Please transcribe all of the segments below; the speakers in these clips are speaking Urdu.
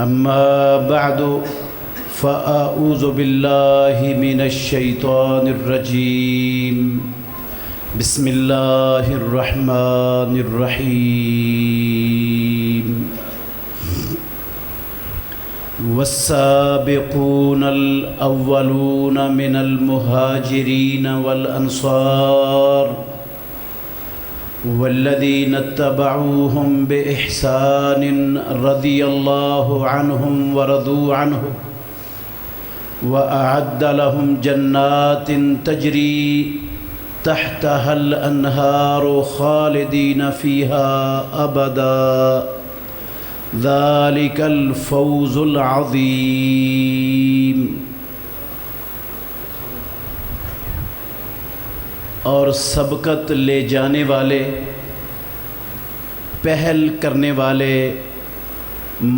أما بعد فأعوذ بالله من الشيطان الرجيم بسم الله الرحمن الرحيم والسابقون الأولون من المهاجرين والأنصار والذين اتبعوهم بإحسان رضي الله عنهم ورضوا عنه وأعد لهم جنات تجري تحتها الأنهار خالدين فيها أبدا ذلك الفوز العظيم۔ اور سبقت لے جانے والے، پہل کرنے والے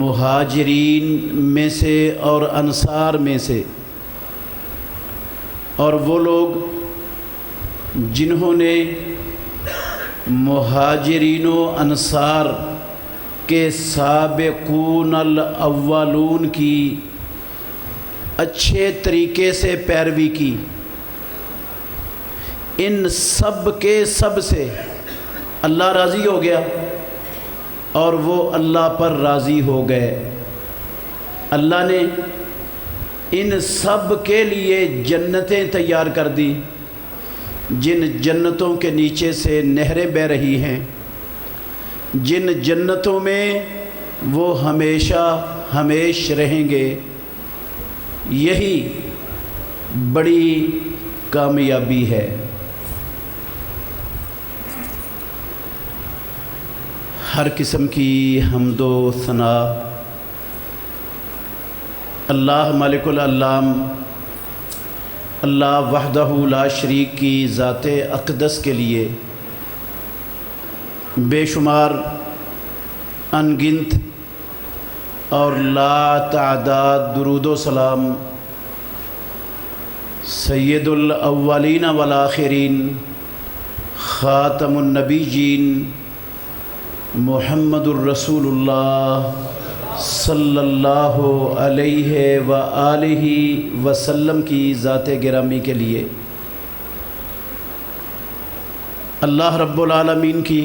مہاجرین میں سے اور انصار میں سے، اور وہ لوگ جنہوں نے مہاجرین و انصار کے سابقون الاولون کی اچھے طریقے سے پیروی کی، ان سب کے سب سے اللہ راضی ہو گیا اور وہ اللہ پر راضی ہو گئے۔ اللہ نے ان سب کے لیے جنتیں تیار کر دی، جن جنتوں کے نیچے سے نہریں بہہ رہی ہیں، جن جنتوں میں وہ ہمیشہ ہمیش رہیں گے۔ یہی بڑی کامیابی ہے۔ ہر قسم کی حمد و ثنا اللہ مالک العلام، اللہ وحدہ لا شریک کی ذات اقدس کے لیے بے شمار انگنت اور لا تعداد درود و سلام سید الاولین والآخرین خاتم النبیین محمد الرسول اللہ صلی اللہ علیہ وآلہ وسلم کی ذات گرامی کے لیے اللہ رب العالمین کی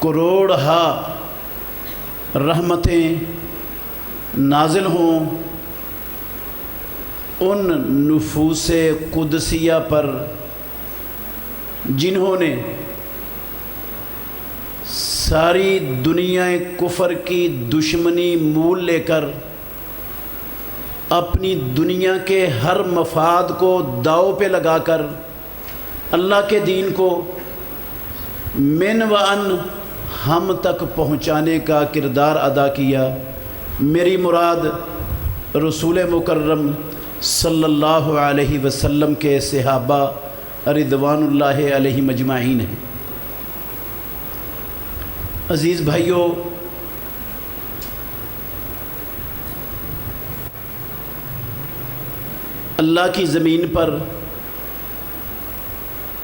کروڑہا رحمتیں نازل ہوں ان نفوس قدسیہ پر جنہوں نے ساری دنیا کفر کی دشمنی مول لے کر اپنی دنیا کے ہر مفاد کو داؤ پہ لگا کر اللہ کے دین کو من و ان ہم تک پہنچانے کا کردار ادا کیا۔ میری مراد رسول مکرم صلی اللہ علیہ وسلم کے صحابہ رضوان اللہ علیہ مجمعین ہیں۔ عزیز بھائیوں، اللہ کی زمین پر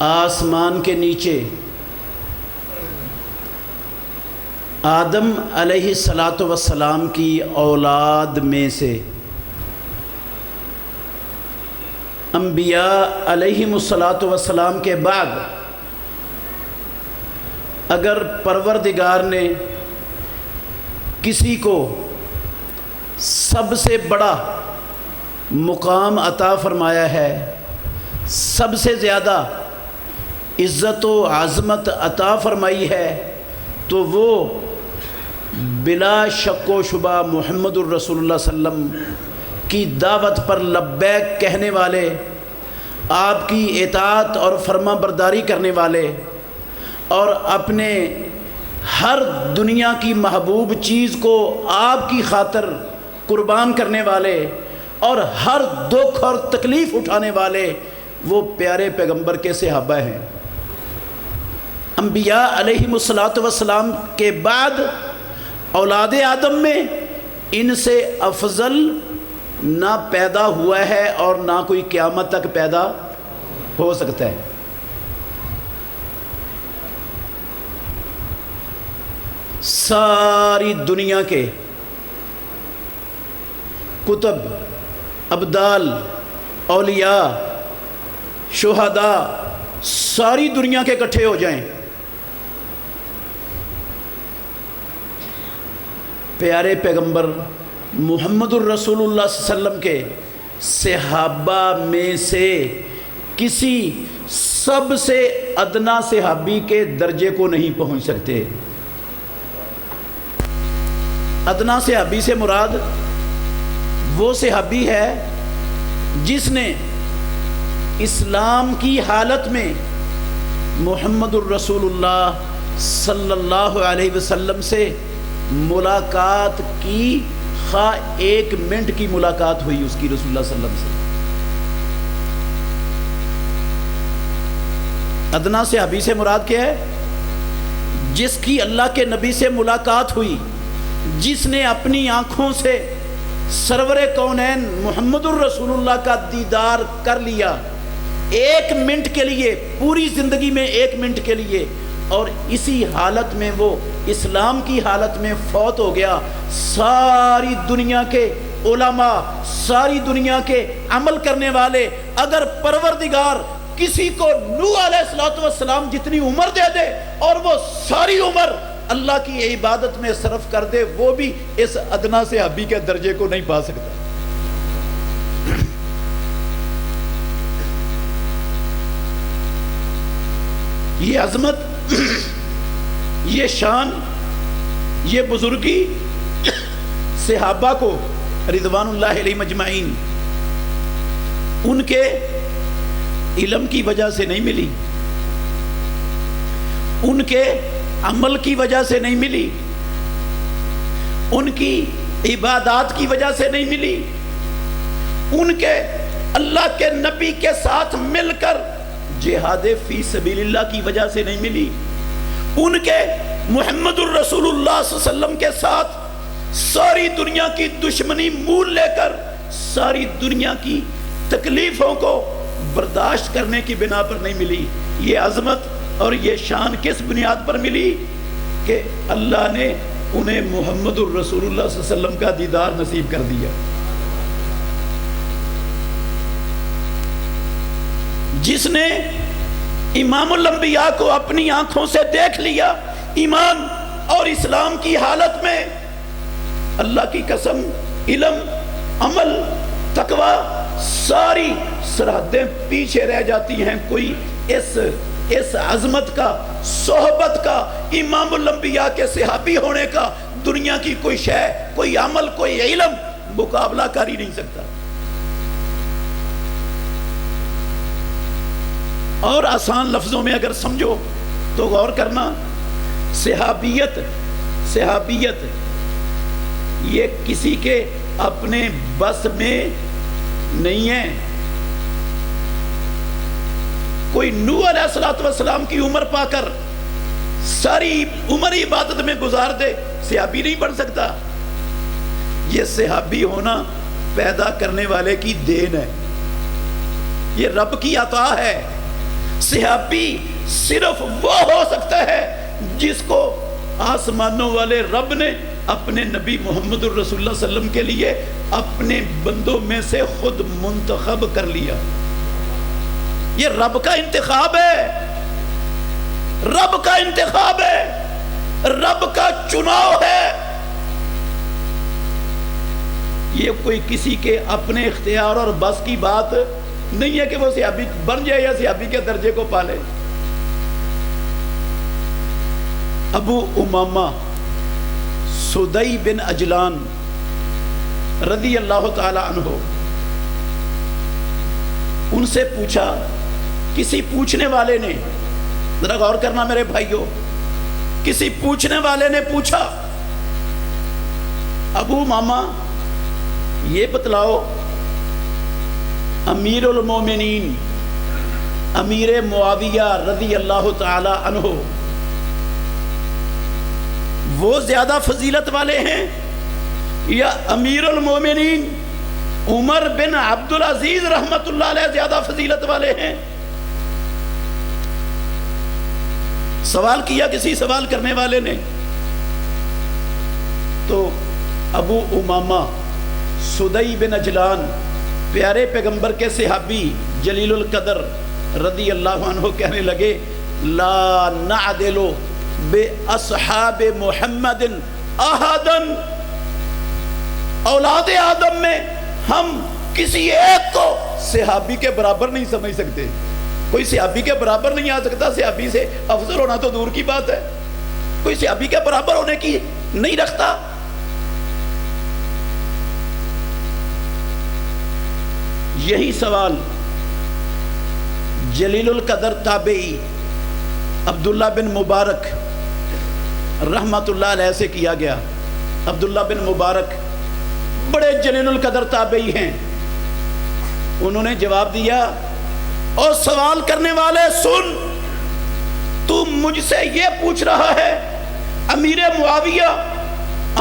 آسمان کے نیچے آدم علیہ السلام کی اولاد میں سے انبیاء علیہم السلام کے بعد اگر پروردگار نے کسی کو سب سے بڑا مقام عطا فرمایا ہے، سب سے زیادہ عزت و عظمت عطا فرمائی ہے، تو وہ بلا شک و شبہ محمد الرسول اللہ صلی اللہ علیہ وسلم کی دعوت پر لبیک کہنے والے، آپ کی اطاعت اور فرما برداری کرنے والے، اور اپنے ہر دنیا کی محبوب چیز کو آپ کی خاطر قربان کرنے والے اور ہر دکھ اور تکلیف اٹھانے والے وہ پیارے پیغمبر کے صحابہ ہیں۔ انبیاء علیہم السلام کے بعد اولاد آدم میں ان سے افضل نہ پیدا ہوا ہے اور نہ کوئی قیامت تک پیدا ہو سکتا ہے۔ ساری دنیا کے کتب، ابدال، اولیاء، شہداء، ساری دنیا کے اکٹھے ہو جائیں، پیارے پیغمبر محمد الرسول اللہ صلی اللہ علیہ وسلم کے صحابہ میں سے کسی سب سے ادنا صحابی کے درجے کو نہیں پہنچ سکتے۔ ادنا صحابی سے مراد وہ صحابی ہے جس نے اسلام کی حالت میں محمد الرسول اللہ صلی اللہ علیہ وسلم سے ملاقات کی، خواہ 1 منٹ کی ملاقات ہوئی اس کی رسول اللہ صلی اللہ علیہ وسلم سے۔ ادنا صحابی سے مراد کیا ہے؟ جس کی اللہ کے نبی سے ملاقات ہوئی، جس نے اپنی آنکھوں سے سرور کونین محمد الرسول اللہ کا دیدار کر لیا 1 منٹ کے لیے، پوری زندگی میں 1 منٹ کے لیے، اور اسی حالت میں وہ اسلام کی حالت میں فوت ہو گیا۔ ساری دنیا کے علماء، ساری دنیا کے عمل کرنے والے، اگر پروردگار کسی کو نوح علیہ السلام جتنی عمر دے دے اور وہ ساری عمر اللہ کی عبادت میں صرف کر دے، وہ بھی اس ادنا صحابی کے درجے کو نہیں پا سکتا۔ یہ عظمت، یہ شان، یہ بزرگی صحابہ کو رضوان اللہ علیہ مجمعین ان کے علم کی وجہ سے نہیں ملی، ان کے عمل کی وجہ سے نہیں ملی، ان کی عبادات کی وجہ سے نہیں ملی، ان کے اللہ کے نبی کے ساتھ مل کر جہاد فی سبیل اللہ کی وجہ سے نہیں ملی، ان کے محمد الرسول اللہ صلی اللہ علیہ وسلم کے ساتھ ساری دنیا کی دشمنی مول لے کر ساری دنیا کی تکلیفوں کو برداشت کرنے کی بنا پر نہیں ملی۔ یہ عظمت اور یہ شان کس بنیاد پر ملی؟ کہ اللہ نے انہیں محمد الرسول اللہ صلی اللہ علیہ وسلم کا دیدار نصیب کر دیا۔ جس نے امام الانبیاء کو اپنی آنکھوں سے دیکھ لیا ایمان اور اسلام کی حالت میں، اللہ کی قسم علم، عمل، تقوی، ساری سرحدیں پیچھے رہ جاتی ہیں۔ کوئی اس عظمت کا، صحبت کا، امام الانبیاء کے صحابی ہونے کا دنیا کی کوئی شے، کوئی عمل، کوئی علم مقابلہ کر ہی نہیں سکتا۔ اور آسان لفظوں میں اگر سمجھو تو غور کرنا، صحابیت یہ کسی کے اپنے بس میں نہیں ہے۔ کوئی نوح علیہ السلام کی عمر پا کر ساری عمر عبادت میں گزار دے، صحابی نہیں بن سکتا۔ یہ صحابی ہونا پیدا کرنے والے کی دین ہے، یہ رب کی عطا ہے۔ صحابی صرف وہ ہو سکتا ہے جس کو آسمانوں والے رب نے اپنے نبی محمد الرسول اللہ صلی اللہ علیہ وسلم کے لیے اپنے بندوں میں سے خود منتخب کر لیا۔ یہ رب کا انتخاب ہے، رب کا انتخاب ہے، رب کا چناؤ ہے۔ یہ کوئی کسی کے اپنے اختیار اور بس کی بات نہیں ہے کہ وہ صحابی بن جائے یا صحابی کے درجے کو پالے۔ ابو امامہ سدی بن اجلان رضی اللہ تعالی عنہ، ان سے پوچھا، کسی پوچھنے والے نے، ذرا غور کرنا میرے بھائیوں، کسی پوچھنے والے نے پوچھا، ابو امامہ یہ بتلاؤ، امیر المومنین امیر معاویہ رضی اللہ تعالی عنہ وہ زیادہ فضیلت والے ہیں یا امیر المومنین عمر بن عبدالعزیز رحمت اللہ علیہ زیادہ فضیلت والے ہیں؟ سوال کیا کسی سوال کرنے والے نے، ابو امامہ سدی بن اجلان پیارے پیغمبر کے صحابی جلیل القدر رضی اللہ عنہ کہنے لگے لا نعدل بے اصحاب محمد احدن، اولاد آدم میں ہم کسی ایک کو صحابی کے برابر نہیں سمجھ سکتے. کوئی صحابی کے برابر نہیں آ سکتا. صحابی سے افضل ہونا تو دور کی بات ہے، کوئی صحابی کے برابر ہونے کی نہیں رکھتا. یہی سوال جلیل القدر تابعی عبداللہ بن مبارک رحمت اللہ علیہ سے کیا گیا. عبداللہ بن مبارک بڑے جلیل القدر تابعی ہیں. انہوں نے جواب دیا اور سوال کرنے والے سن، تو مجھ سے یہ پوچھ رہا ہے امیر معاویہ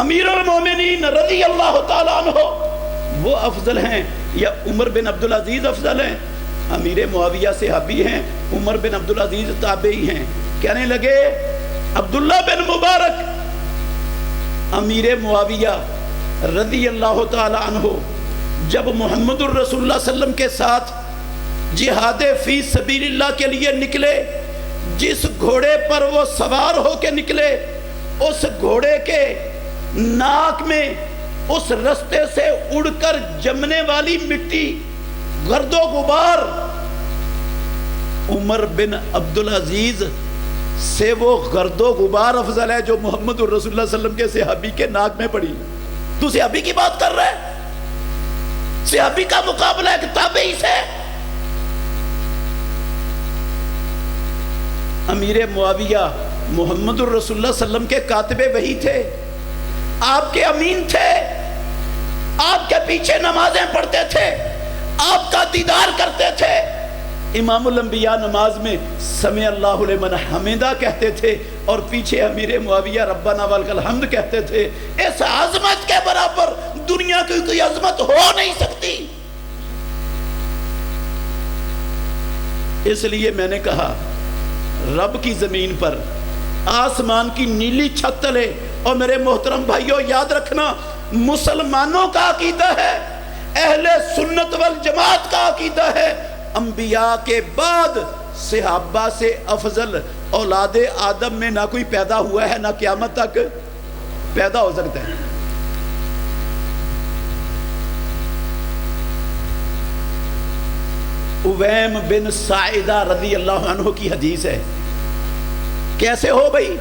امیر المومنین رضی اللہ تعالیٰ عنہ وہ افضل ہیں یا عمر بن عبدالعزیز افضل ہیں؟ امیر معاویہ صحابی ہیں، عمر بن عبدالعزیز تابعی ہیں. کہنے لگے عبداللہ بن مبارک امیر معاویہ رضی اللہ تعالی عنہ جب محمد الرسول اللہ صلی اللہ علیہ وسلم کے ساتھ جہاد فی سبیل اللہ کے لیے نکلے، جس گھوڑے پر وہ سوار ہو کے نکلے اس گھوڑے کے ناک میں اس رستے سے اڑ کر جمنے والی مٹی گرد و غبار عمر بن عبدالعزیز سے وہ گرد و غبار افضل ہے جو محمد الرسول اللہ صلی اللہ علیہ وسلم کے صحابی کے ناک میں پڑی. تو صحابی کی بات کر رہا ہے، صحابی کا مقابلہ ہے تابعی سے. امیر معاویہ محمد الرسول اللہ صلی اللہ علیہ وسلم کے کاتب وحی تھے، آپ کے امین تھے، آپ کے پیچھے نمازیں پڑھتے تھے، آپ کا دیدار کرتے تھے. امام الانبیاء نماز میں سمع اللہ لمن حمدہ کہتے تھے اور پیچھے امیر معاویہ ربنا ولک الحمد کہتے تھے. اس عظمت کے برابر دنیا کی کوئی عظمت ہو نہیں سکتی. اس لیے میں نے کہا رب کی زمین پر آسمان کی نیلی چھت تلے، اور میرے محترم بھائیوں یاد رکھنا مسلمانوں کا عقیدہ ہے، اہل سنت والجماعت کا عقیدہ ہے، انبیاء کے بعد صحابہ سے افضل اولاد آدم میں نہ کوئی پیدا ہوا ہے نہ قیامت تک پیدا ہو سکتا ہے. اویم بن ساعدہ رضی اللہ عنہ کی حدیث ہے. کیسے ہو بھئی؟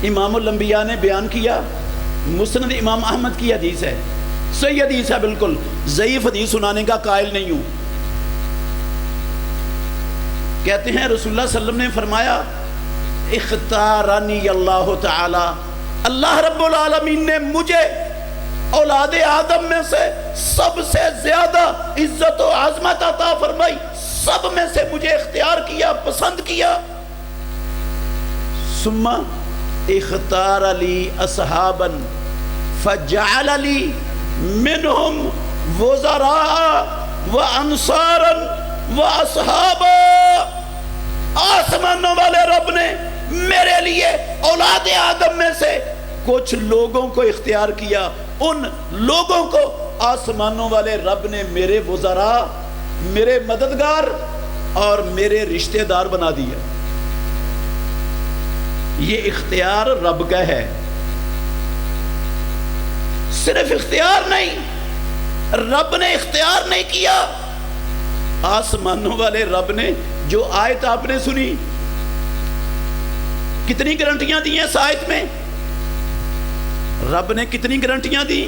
امام الانبیاء نے بیان کیا، مسند امام احمد کی حدیث ہے، صحیح حدیث ہے، بالکل ضعیف حدیث سنانے کا قائل نہیں ہوں. کہتے ہیں رسول اللہ صلی اللہ علیہ وسلم نے فرمایا اختارنی اللہ تعالی، اللہ رب العالمین نے مجھے اولاد آدم میں سے سب سے زیادہ عزت و عظمت عطا فرمائی، سب میں سے مجھے اختیار کیا، پسند کیا. ثم اختار لی اصحابا فجعل لی منہم وزراء وانصارا واصحابا. آسمانوں والے رب نے میرے لیے اولاد آدم میں سے کچھ لوگوں کو اختیار کیا، ان لوگوں کو آسمانوں والے رب نے میرے وزراء، میرے مددگار اور میرے رشتہ دار بنا دیا. یہ اختیار رب کا ہے، صرف اختیار نہیں، رب نے اختیار نہیں کیا. آسمانوں والے رب نے جو آیت آپ نے سنی، کتنی گارنٹیاں دی ہیں اس آیت میں؟ رب نے کتنی گارنٹیاں دی؟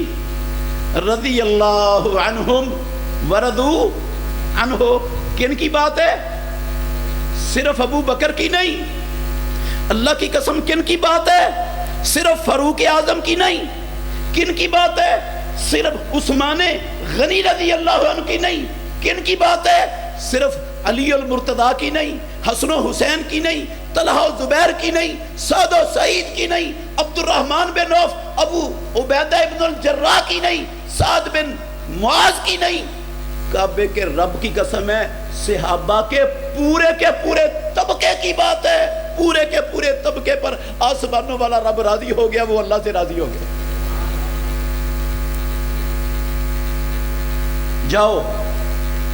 رضی اللہ عنہم ورضوا عنہ. کن کی بات ہے؟ صرف ابو بکر کی نہیں. اللہ کی قسم کن کی بات ہے؟ صرف فاروق اعظم کی نہیں. کن کی بات ہے؟ صرف عثمان غنی رضی اللہ عنہ کی نہیں. کن کی بات ہے؟ صرف علی المرتضیٰ کی نہیں، حسن و حسین کی نہیں، طلحہ و زبیر کی نہیں، سعد و سعید کی نہیں، عبد الرحمن بن عوف، ابو عبیدہ ابن الجراح کی نہیں، سعد بن معاذ کی نہیں. کعبے کے رب کی قسم ہے صحابہ کے پورے طبقے کی بات ہے. پورے کے پورے طبقے پر آسمانوں والا رب راضی ہو گیا، وہ اللہ سے راضی ہو گیا۔ جاؤ،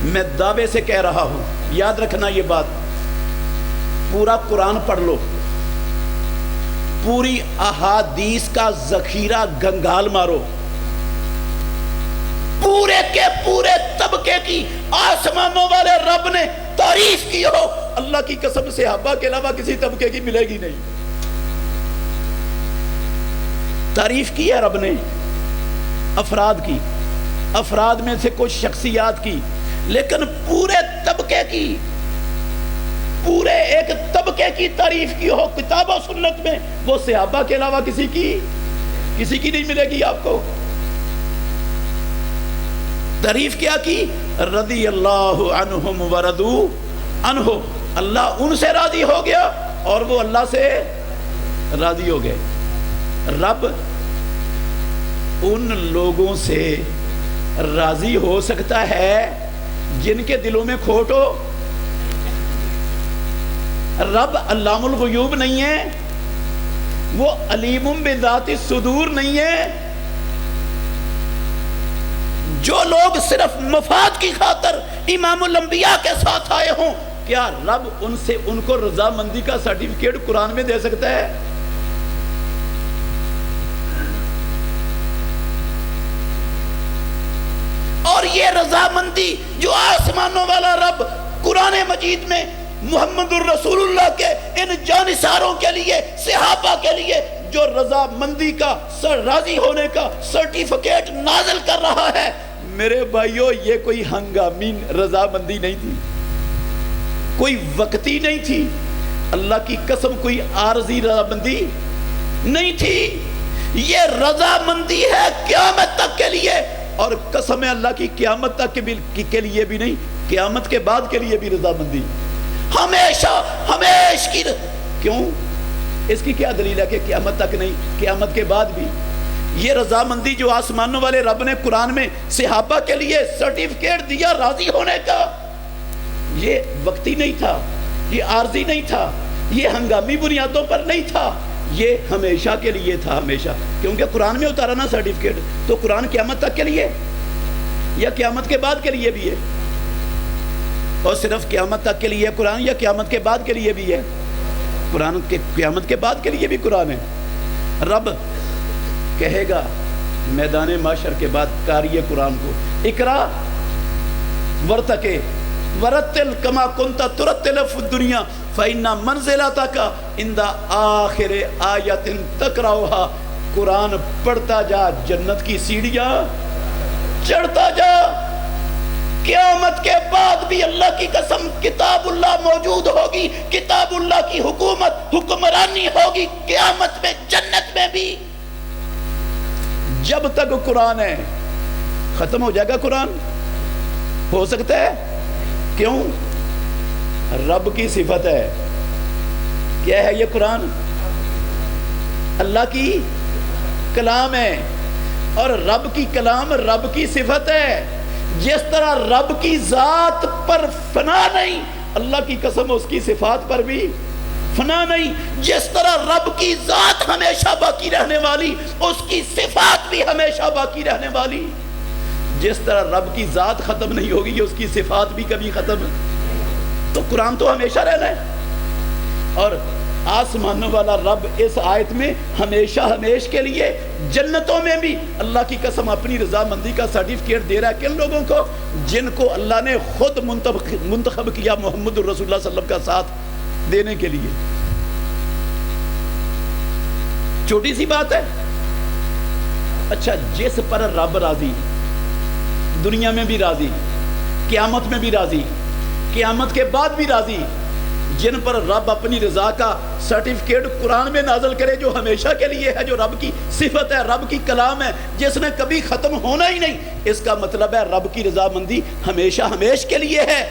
میں دعوے سے کہہ رہا ہوں، یاد رکھنا یہ بات، پورا قرآن پڑھ لو، پوری احادیث کا ذخیرہ گنگال مارو، پورے کے پورے طبقے کی آسمانوں والے رب نے تعریف کی ہو، اللہ کی قسم صحابہ کے علاوہ کسی طبقے کی ملے گی نہیں۔ تعریف کی ہے رب نے افراد کی، افراد میں سے کچھ شخصیات کی، لیکن پورے طبقے کی، پورے ایک طبقے کی تعریف کی ہو کتاب و سنت میں، وہ صحابہ کے علاوہ کسی کی نہیں ملے گی آپ کو۔ تعریف کیا کی؟ رضی اللہ عنہم ورضوا عنہ، اللہ ان سے راضی ہو گیا اور وہ اللہ سے راضی ہو گئے۔ رب ان لوگوں سے راضی ہو سکتا ہے جن کے دلوں میں کھوٹ ہو؟ رب علام الغیوب نہیں ہے، وہ علیم بذات الصدور نہیں ہے؟ جو لوگ صرف مفاد کی خاطر امام الانبیاء کے ساتھ آئے ہوں، کیا رب ان کو رضامندی کا سرٹیفکیٹ قرآن میں دے سکتا ہے؟ اور یہ رضامندی جو آسمانوں والا رب قرآن مجید میں محمد الرسول اللہ کے ان جانثاروں کے لیے، صحابہ کے لیے جو رضامندی کا، راضی ہونے کا سرٹیفکیٹ نازل کر رہا ہے، میرے بھائیو یہ کوئی ہنگامی رضامندی نہیں تھی، کوئی وقتی نہیں تھی، اللہ کی قسم کوئی عارضی رضامندی نہیں تھی، یہ رضامندی ہے قیامت تک کے لیے، اور قسم اللہ کی قیامت تک کے لیے بھی نہیں، قیامت کے بعد کے لیے بھی رضامندی ہمیشہ کی۔ کیوں؟ اس کی کیا دلیل ہے کہ قیامت تک نہیں، قیامت کے بعد بھی؟ یہ رضامندی جو آسمانوں والے رب نے قرآن میں صحابہ کے لیے سرٹیفکیٹ دیا راضی ہونے کا، یہ وقتی نہیں تھا، یہ عارضی نہیں تھا، یہ ہنگامی بنیادوں پر نہیں تھا، یہ ہمیشہ کے لیے تھا، ہمیشہ۔ کیونکہ قرآن میں اتارا نا سرٹیفکیٹ، تو قرآن قیامت تک کے لیے یا قیامت کے بعد کے لیے بھی ہے؟ اور صرف قیامت تک کے لیے قرآن یا قیامت کے بعد کے لیے بھی ہے؟ قرآن کے قیامت کے بعد کے لیے بھی قرآن ہے۔ رب کہے گا میدان محشر کے بعد قاری قرآن کو، اقرا ورتقے ورتل کما کنت ترتل فی الدنیا فإن منزلتک عند آخر آیت تقرأها، قرآن پڑھتا جا، جنت کی سیڑھیاں چڑھتا جا۔ قیامت کے بعد بھی اللہ کی قسم کتاب اللہ موجود ہوگی، کتاب اللہ کی حکومت، حکمرانی ہوگی قیامت میں، جنت میں بھی۔ جب تک قرآن ہے، ختم ہو جائے گا قرآن؟ ہو سکتا ہے؟ کیوں؟ رب کی صفت ہے۔ کیا ہے یہ قرآن؟ اللہ کی کلام ہے، اور رب کی کلام رب کی صفت ہے۔ جس طرح رب کی ذات پر فنا نہیں، اللہ کی قسم اس کی صفات پر بھی فنا نہیں۔ جس طرح رب کی ذات ہمیشہ باقی رہنے والی، اس کی صفات بھی ہمیشہ باقی رہنے والی۔ جس طرح رب کی ذات ختم نہیں ہوگی، اس کی صفات بھی کبھی ختم۔ تو قرآن تو ہمیشہ رہنا ہے، اور آسمانوں والا رب اس آیت میں ہمیشہ ہمیش کے لیے جنتوں میں بھی اللہ کی قسم اپنی رضامندی کا سرٹیفکیٹ دے رہا ہے۔ کن لوگوں کو؟ جن کو اللہ نے خود منتخب کیا محمد الرسول اللہ صلی اللہ علیہ وسلم کا ساتھ دینے کے لیے۔ چھوٹی سی بات ہے۔ اچھا، جس پر رب راضی، دنیا میں بھی راضی، قیامت میں بھی راضی، قیامت کے بعد بھی راضی، جن پر رب اپنی رضا کا سرٹیفکیٹ قرآن میں نازل کرے جو ہمیشہ کے لیے ہے، جو رب کی صفت ہے، رب کی کلام ہے، جس نے کبھی ختم ہونا ہی نہیں، اس کا مطلب ہے رب کی رضامندی ہمیشہ ہمیش کے لیے ہے۔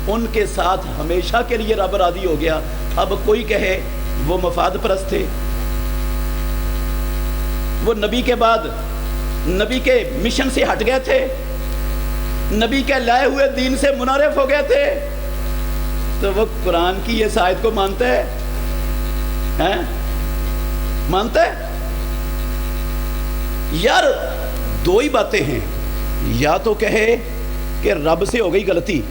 ان کے ساتھ ہمیشہ کے لیے رب راضی ہو گیا۔ اب کوئی کہے وہ مفاد پرست تھے، وہ نبی کے بعد نبی کے مشن سے ہٹ گئے تھے، نبی کے لائے ہوئے دین سے منحرف ہو گئے تھے، تو وہ قرآن کی اس آیت کو مانتا ہے؟ ہیں؟ مانتا ہے؟ یار دو ہی باتیں ہیں، یا تو کہے کہ رب سے ہو گئی غلطی،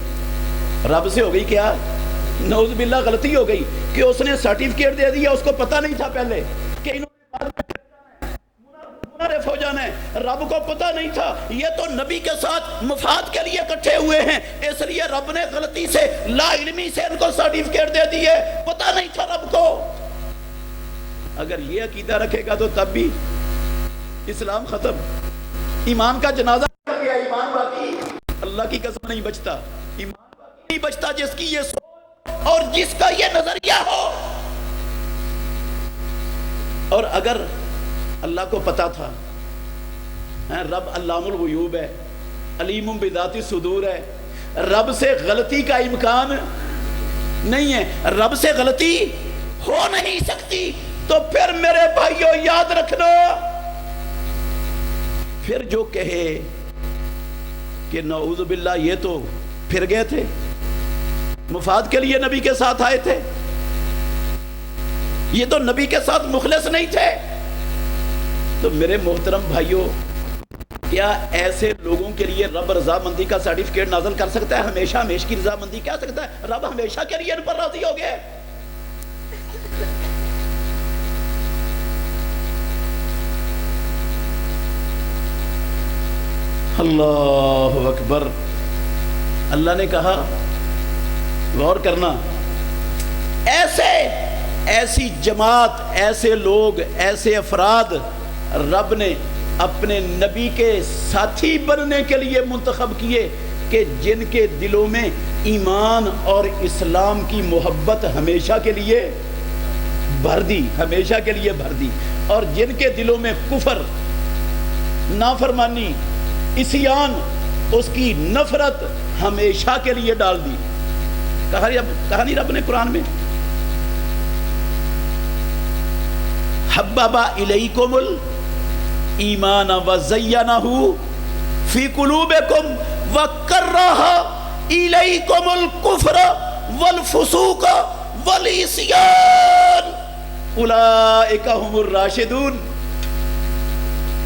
رب سے ہو گئی کیا؟ نعوذ باللہ غلطی ہو گئی کہ اس نے سرٹیفکیٹ دے دیا، اس کو پتہ نہیں تھا پہلے کہ انہوں نے منحرف ہو جانا ہے، رب کو پتہ نہیں تھا، یہ تو نبی کے ساتھ مفاد کے لیے اکٹھے ہوئے ہیں، اس لیے رب نے غلطی سے لا علمی سے ان کو سرٹیفکیٹ دے دیے، پتہ نہیں تھا رب کو۔ اگر یہ عقیدہ رکھے گا تو تب بھی اسلام ختم، ایمان کا جنازہ کر گیا، ایمان باقی، اللہ کی قسم نہیں بچتا، ایمان باقی نہیں بچتا جس کی یہ سوچ اور جس کا یہ نظریہ ہو۔ اور اگر اللہ کو پتا تھا رب علام الغیوب ہے، علیم بذات الصدور ہے، رب سے غلطی کا امکان نہیں ہے، رب سے غلطی ہو نہیں سکتی، تو پھر میرے بھائیوں یاد رکھنا، پھر جو کہے کہ نعوذ باللہ یہ تو پھر گئے تھے، مفاد کے لیے نبی کے ساتھ آئے تھے، یہ تو نبی کے ساتھ مخلص نہیں تھے، تو میرے محترم بھائیوں کیا ایسے لوگوں کے لیے رب رضامندی کا سرٹیفکیٹ نازل کر سکتا ہے؟ ہمیشہ ہمیشہ کی رضامندی کہہ سکتا ہے؟ رب ہمیشہ کے لیے ان پر راضی ہو گئے؟ اللہ اکبر۔ اللہ نے کہا، غور کرنا، ایسی جماعت، ایسے لوگ، ایسے افراد رب نے اپنے نبی کے ساتھی بننے کے لیے منتخب کیے کہ جن کے دلوں میں ایمان اور اسلام کی محبت ہمیشہ کے لیے بھر دی، ہمیشہ کے لیے بھر دی، اور جن کے دلوں میں کفر، نافرمانی، عصیان، اس کی نفرت ہمیشہ کے لیے ڈال دی۔ کہا نہیں رب نے قرآن میں، حبب الیکم الایمان وزینہ فی قلوبکم وکرہ الیکم الکفر والفسوق والعصیان اولئک هم الراشدون۔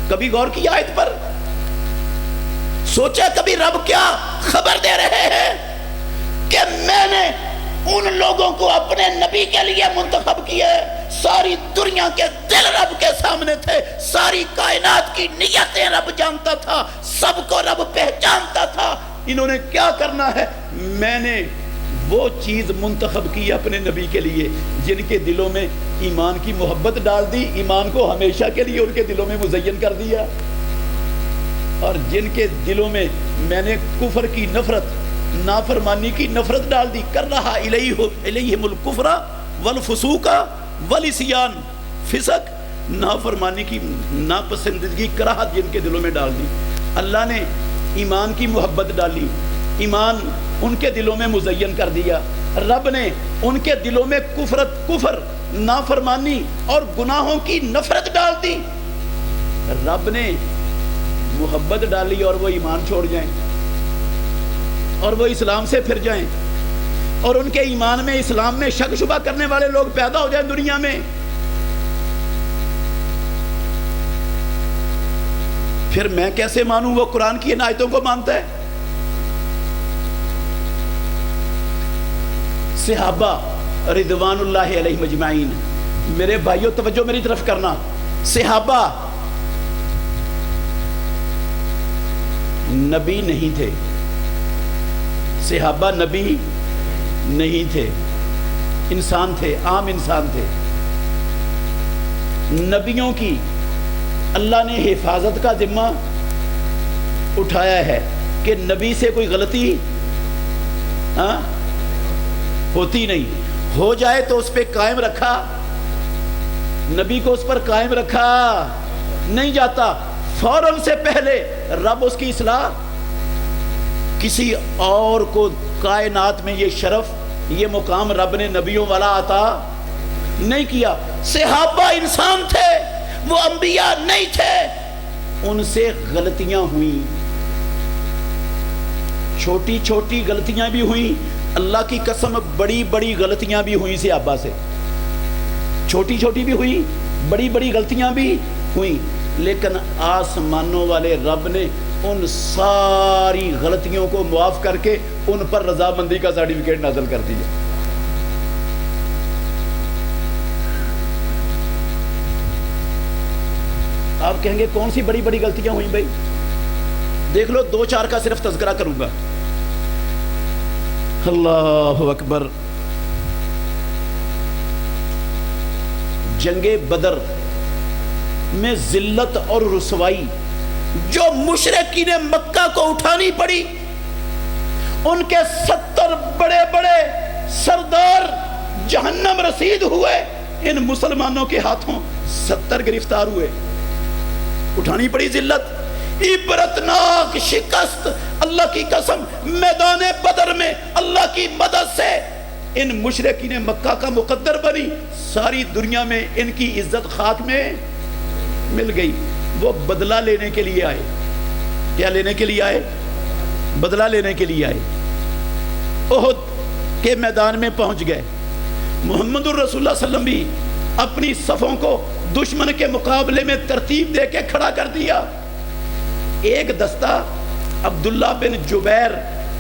کبھی غور کیا آیت پر؟ سوچا کبھی رب کیا خبر دے رہے ہیں کہ میں نے ان لوگوں کو اپنے نبی کے لیے منتخب کیا ہے، ساری دنیا کے دل رب کے سامنے تھے، ساری کائنات کی نیتیں رب جانتا تھا، سب کو رب پہچانتا تھا، انہوں نے کیا کرنا ہے؟ میں نے وہ چیز منتخب کی اپنے نبی کے لیے جن کے دلوں میں ایمان کی محبت ڈال دی، ایمان کو ہمیشہ کے لیے ان کے دلوں میں مزین کر دیا، اور جن کے دلوں میں نے کفر کی نفرت، نافرمانی کی نفرت ڈال دی، کر رہا الیہم الکفر والفسوق والعصیان، فسق، نافرمانی کی ناپسندیدگی، کراہت جن کے دلوں میں ڈال دی۔ اللہ نے ایمان کی محبت ڈالی، ایمان ان کے دلوں میں مزین کر دیا، رب نے ان کے دلوں میں کفر، نافرمانی اور گناہوں کی نفرت ڈال دی، رب نے محبت ڈالی اور وہ ایمان چھوڑ جائیں اور وہ اسلام سے پھر جائیں، اور ان کے ایمان میں، اسلام میں شک شبہ کرنے والے لوگ پیدا ہو جائیں دنیا میں، پھر میں کیسے مانوں وہ قرآن کی ان آیتوں کو مانتا ہے؟ صحابہ رضوان اللہ علیہم اجمعین، میرے بھائیوں توجہ میری طرف کرنا، صحابہ نبی نہیں تھے، صحابہ نبی نہیں تھے، انسان تھے، عام انسان تھے، نبیوں کی اللہ نے حفاظت کا ذمہ اٹھایا ہے کہ نبی سے کوئی غلطی ہوتی نہیں، ہو جائے تو اس پہ قائم رکھا، نبی کو اس پر قائم رکھا نہیں جاتا، فوراً سے پہلے رب اس کی اصلاح، کسی اور کو کائنات میں یہ شرف، یہ مقام رب نے نبیوں والا عطا نہیں کیا۔ صحابہ انسان تھے، وہ انبیاء نہیں تھے، ان سے غلطیاں ہوئیں، چھوٹی چھوٹی غلطیاں بھی ہوئیں، اللہ کی قسم بڑی بڑی غلطیاں بھی ہوئیں صحابہ سے، چھوٹی چھوٹی بھی ہوئی, بڑی بڑی غلطیاں بھی ہوئیں, لیکن آسمانوں والے رب نے ان ساری غلطیوں کو معاف کر کے ان پر رضامندی کا سرٹیفکیٹ نازل کر دیا. آپ کہیں گے کون سی بڑی بڑی غلطیاں ہوئیں بھائی؟ دیکھ لو, 2-4 کا صرف تذکرہ کروں گا. اللہ اکبر. جنگ بدر میں ذلت اور رسوائی جو مشرکین مکہ کو اٹھانی پڑی, ان کے 70 بڑے بڑے سردار جہنم رسید ہوئے, ان مسلمانوں کے ہاتھوں 70 گرفتار ہوئے, اٹھانی پڑی ذلت, عبرتناک شکست. اللہ کی قسم میدان بدر میں اللہ کی مدد سے ان مشرکین مکہ کا مقدر بنی, ساری دنیا میں ان کی عزت خاک میں مل گئی. وہ بدلہ لینے کے لیے آئے. کیا لینے کے لیے آئے؟ بدلہ لینے کے لیے آئے. احد کے میدان میں پہنچ گئے. محمد الرسول اللہ صلی اللہ علیہ وسلم بھی اپنی صفوں کو دشمن کے مقابلے میں ترتیب دے کے کھڑا کر دیا. ایک دستہ عبداللہ بن جبیر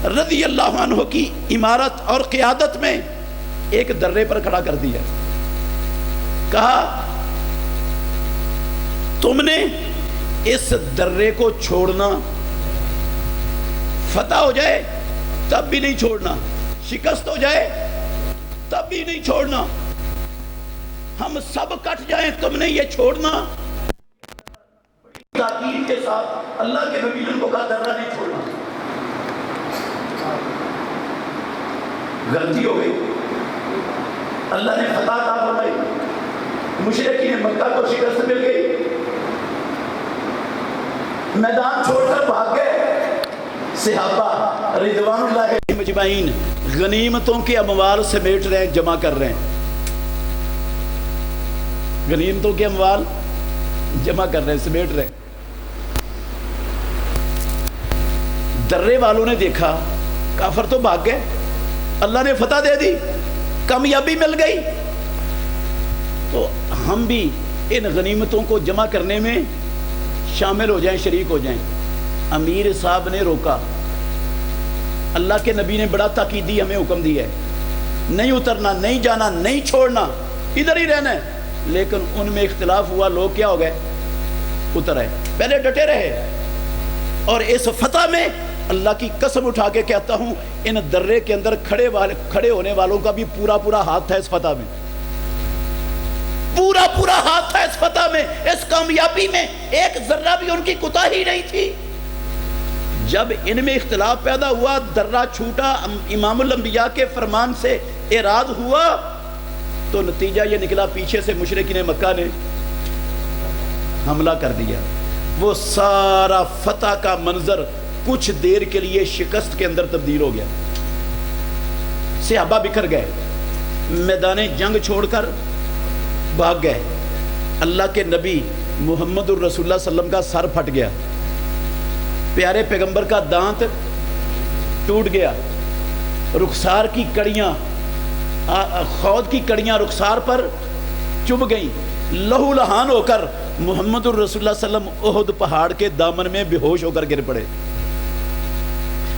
رضی اللہ عنہ کی امارت اور قیادت میں ایک درے پر کھڑا کر دیا. کہا تم نے اس درے کو چھوڑنا, فتح ہو جائے تب بھی نہیں چھوڑنا, شکست ہو جائے تب بھی نہیں چھوڑنا, ہم سب کٹ جائیں تم نے یہ چھوڑنا. تاکید کے ساتھ اللہ کے نبی نے ان کو کہا درہ نہیں چھوڑنا. غلطی ہو گئی, اللہ نے فتح عطا فرمائی, مشرکین مکہ کو شکست مل گئی, میدان چھوڑ کر بھاگ گئے. صحابہ رضوان اللہ علیہم اجمعین غنیمتوں کے اموال سمیٹ رہے ہیں, جمع کر رہے ہیں. غنیمتوں کے اموال جمع کر رہے ہیں, سمیٹ رہے ہیں. درے والوں نے دیکھا کافر تو بھاگ گئے, اللہ نے فتح دے دی, کامیابی مل گئی, تو ہم بھی ان غنیمتوں کو جمع کرنے میں شامل ہو جائیں, شریک ہو جائیں. امیر صاحب نے روکا. اللہ کے نبی نے بڑا تاکید دی, ہمیں حکم دیا ہے نہیں اترنا, نہیں جانا, نہیں چھوڑنا, ادھر ہی رہنا ہے. لیکن ان میں اختلاف ہوا, لوگ کیا ہو گئے, اتر آئے. پہلے ڈٹے رہے, اور اس فتح میں اللہ کی قسم اٹھا کے کہتا ہوں ان درے کے اندر کھڑے ہونے والوں کا بھی پورا پورا ہاتھ تھا اس فتح میں, پورا پورا ہاتھ تھا اس فتح میں, اس کامیابی میں ایک ذرہ بھی ان کی کوتاہی نہیں تھی. جب ان میں اختلاف پیدا ہوا, درہ چھوٹا, امام الانبیاء کے فرمان سے اعراض ہوا, تو نتیجہ یہ نکلا پیچھے سے مشرکین مکہ نے حملہ کر دیا. وہ سارا فتح کا منظر کچھ دیر کے لیے شکست کے اندر تبدیل ہو گیا. صحابہ بکھر گئے, میدان جنگ چھوڑ کر بھاگ گئے. اللہ کے نبی محمد الرسول اللہ صلی اللہ علیہ وسلم کا سر پھٹ گیا, پیارے پیغمبر کا دانت ٹوٹ گیا, رخسار کی کڑیاں, خود کی کڑیاں رخسار پر چبھ گئیں, لہو لہان ہو کر محمد الرسول اللہ صلی اللہ علیہ وسلم احد پہاڑ کے دامن میں بے ہوش ہو کر گر پڑے.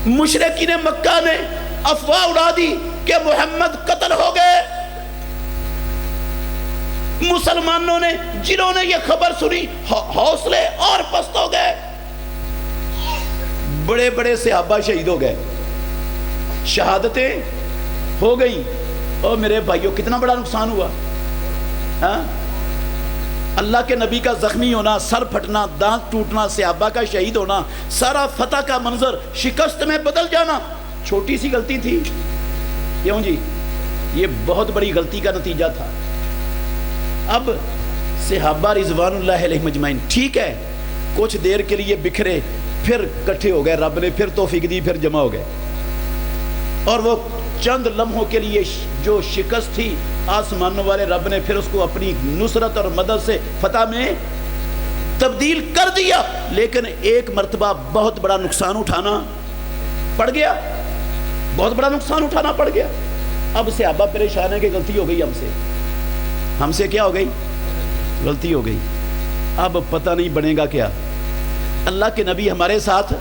مشرکین مکہ نے افواہ اڑا دی کہ محمد قتل ہو گئے. مسلمانوں نے جنہوں نے یہ خبر سنی حوصلے اور پست ہو گئے. بڑے بڑے صحابہ شہید ہو گئے, شہادتیں ہو گئیں. اور میرے بھائیوں کتنا بڑا نقصان ہوا. اللہ کے نبی کا زخمی ہونا, سر پھٹنا, دانت ٹوٹنا, صحابہ کا شہید ہونا, سارا فتح کا منظر شکست میں بدل جانا چھوٹی سی غلطی تھی. کیوں جی؟ یہ بہت بڑی غلطی کا نتیجہ تھا. اب صحابہ رضوان اللہ علیہم اجمعین ٹھیک ہے کچھ دیر کے لیے بکھرے, پھر کٹھے ہو گئے, رب نے پھر توفیق دی, پھر جمع ہو گئے. اور وہ چند لمحوں کے لیے جو شکست تھی آسمانوں والے رب نے پھر اس کو اپنی نصرت اور مدد سے فتح میں تبدیل کر دیا. لیکن ایک مرتبہ بہت بڑا نقصان اٹھانا پڑ گیا, بہت بڑا نقصان اٹھانا پڑ گیا. اب صحابہ پریشان ہے کہ غلطی ہو گئی ہم سے, ہم سے کیا ہو گئی؟ غلطی ہو گئی. اب پتہ نہیں بنے گا کیا. اللہ کے نبی ہمارے ساتھ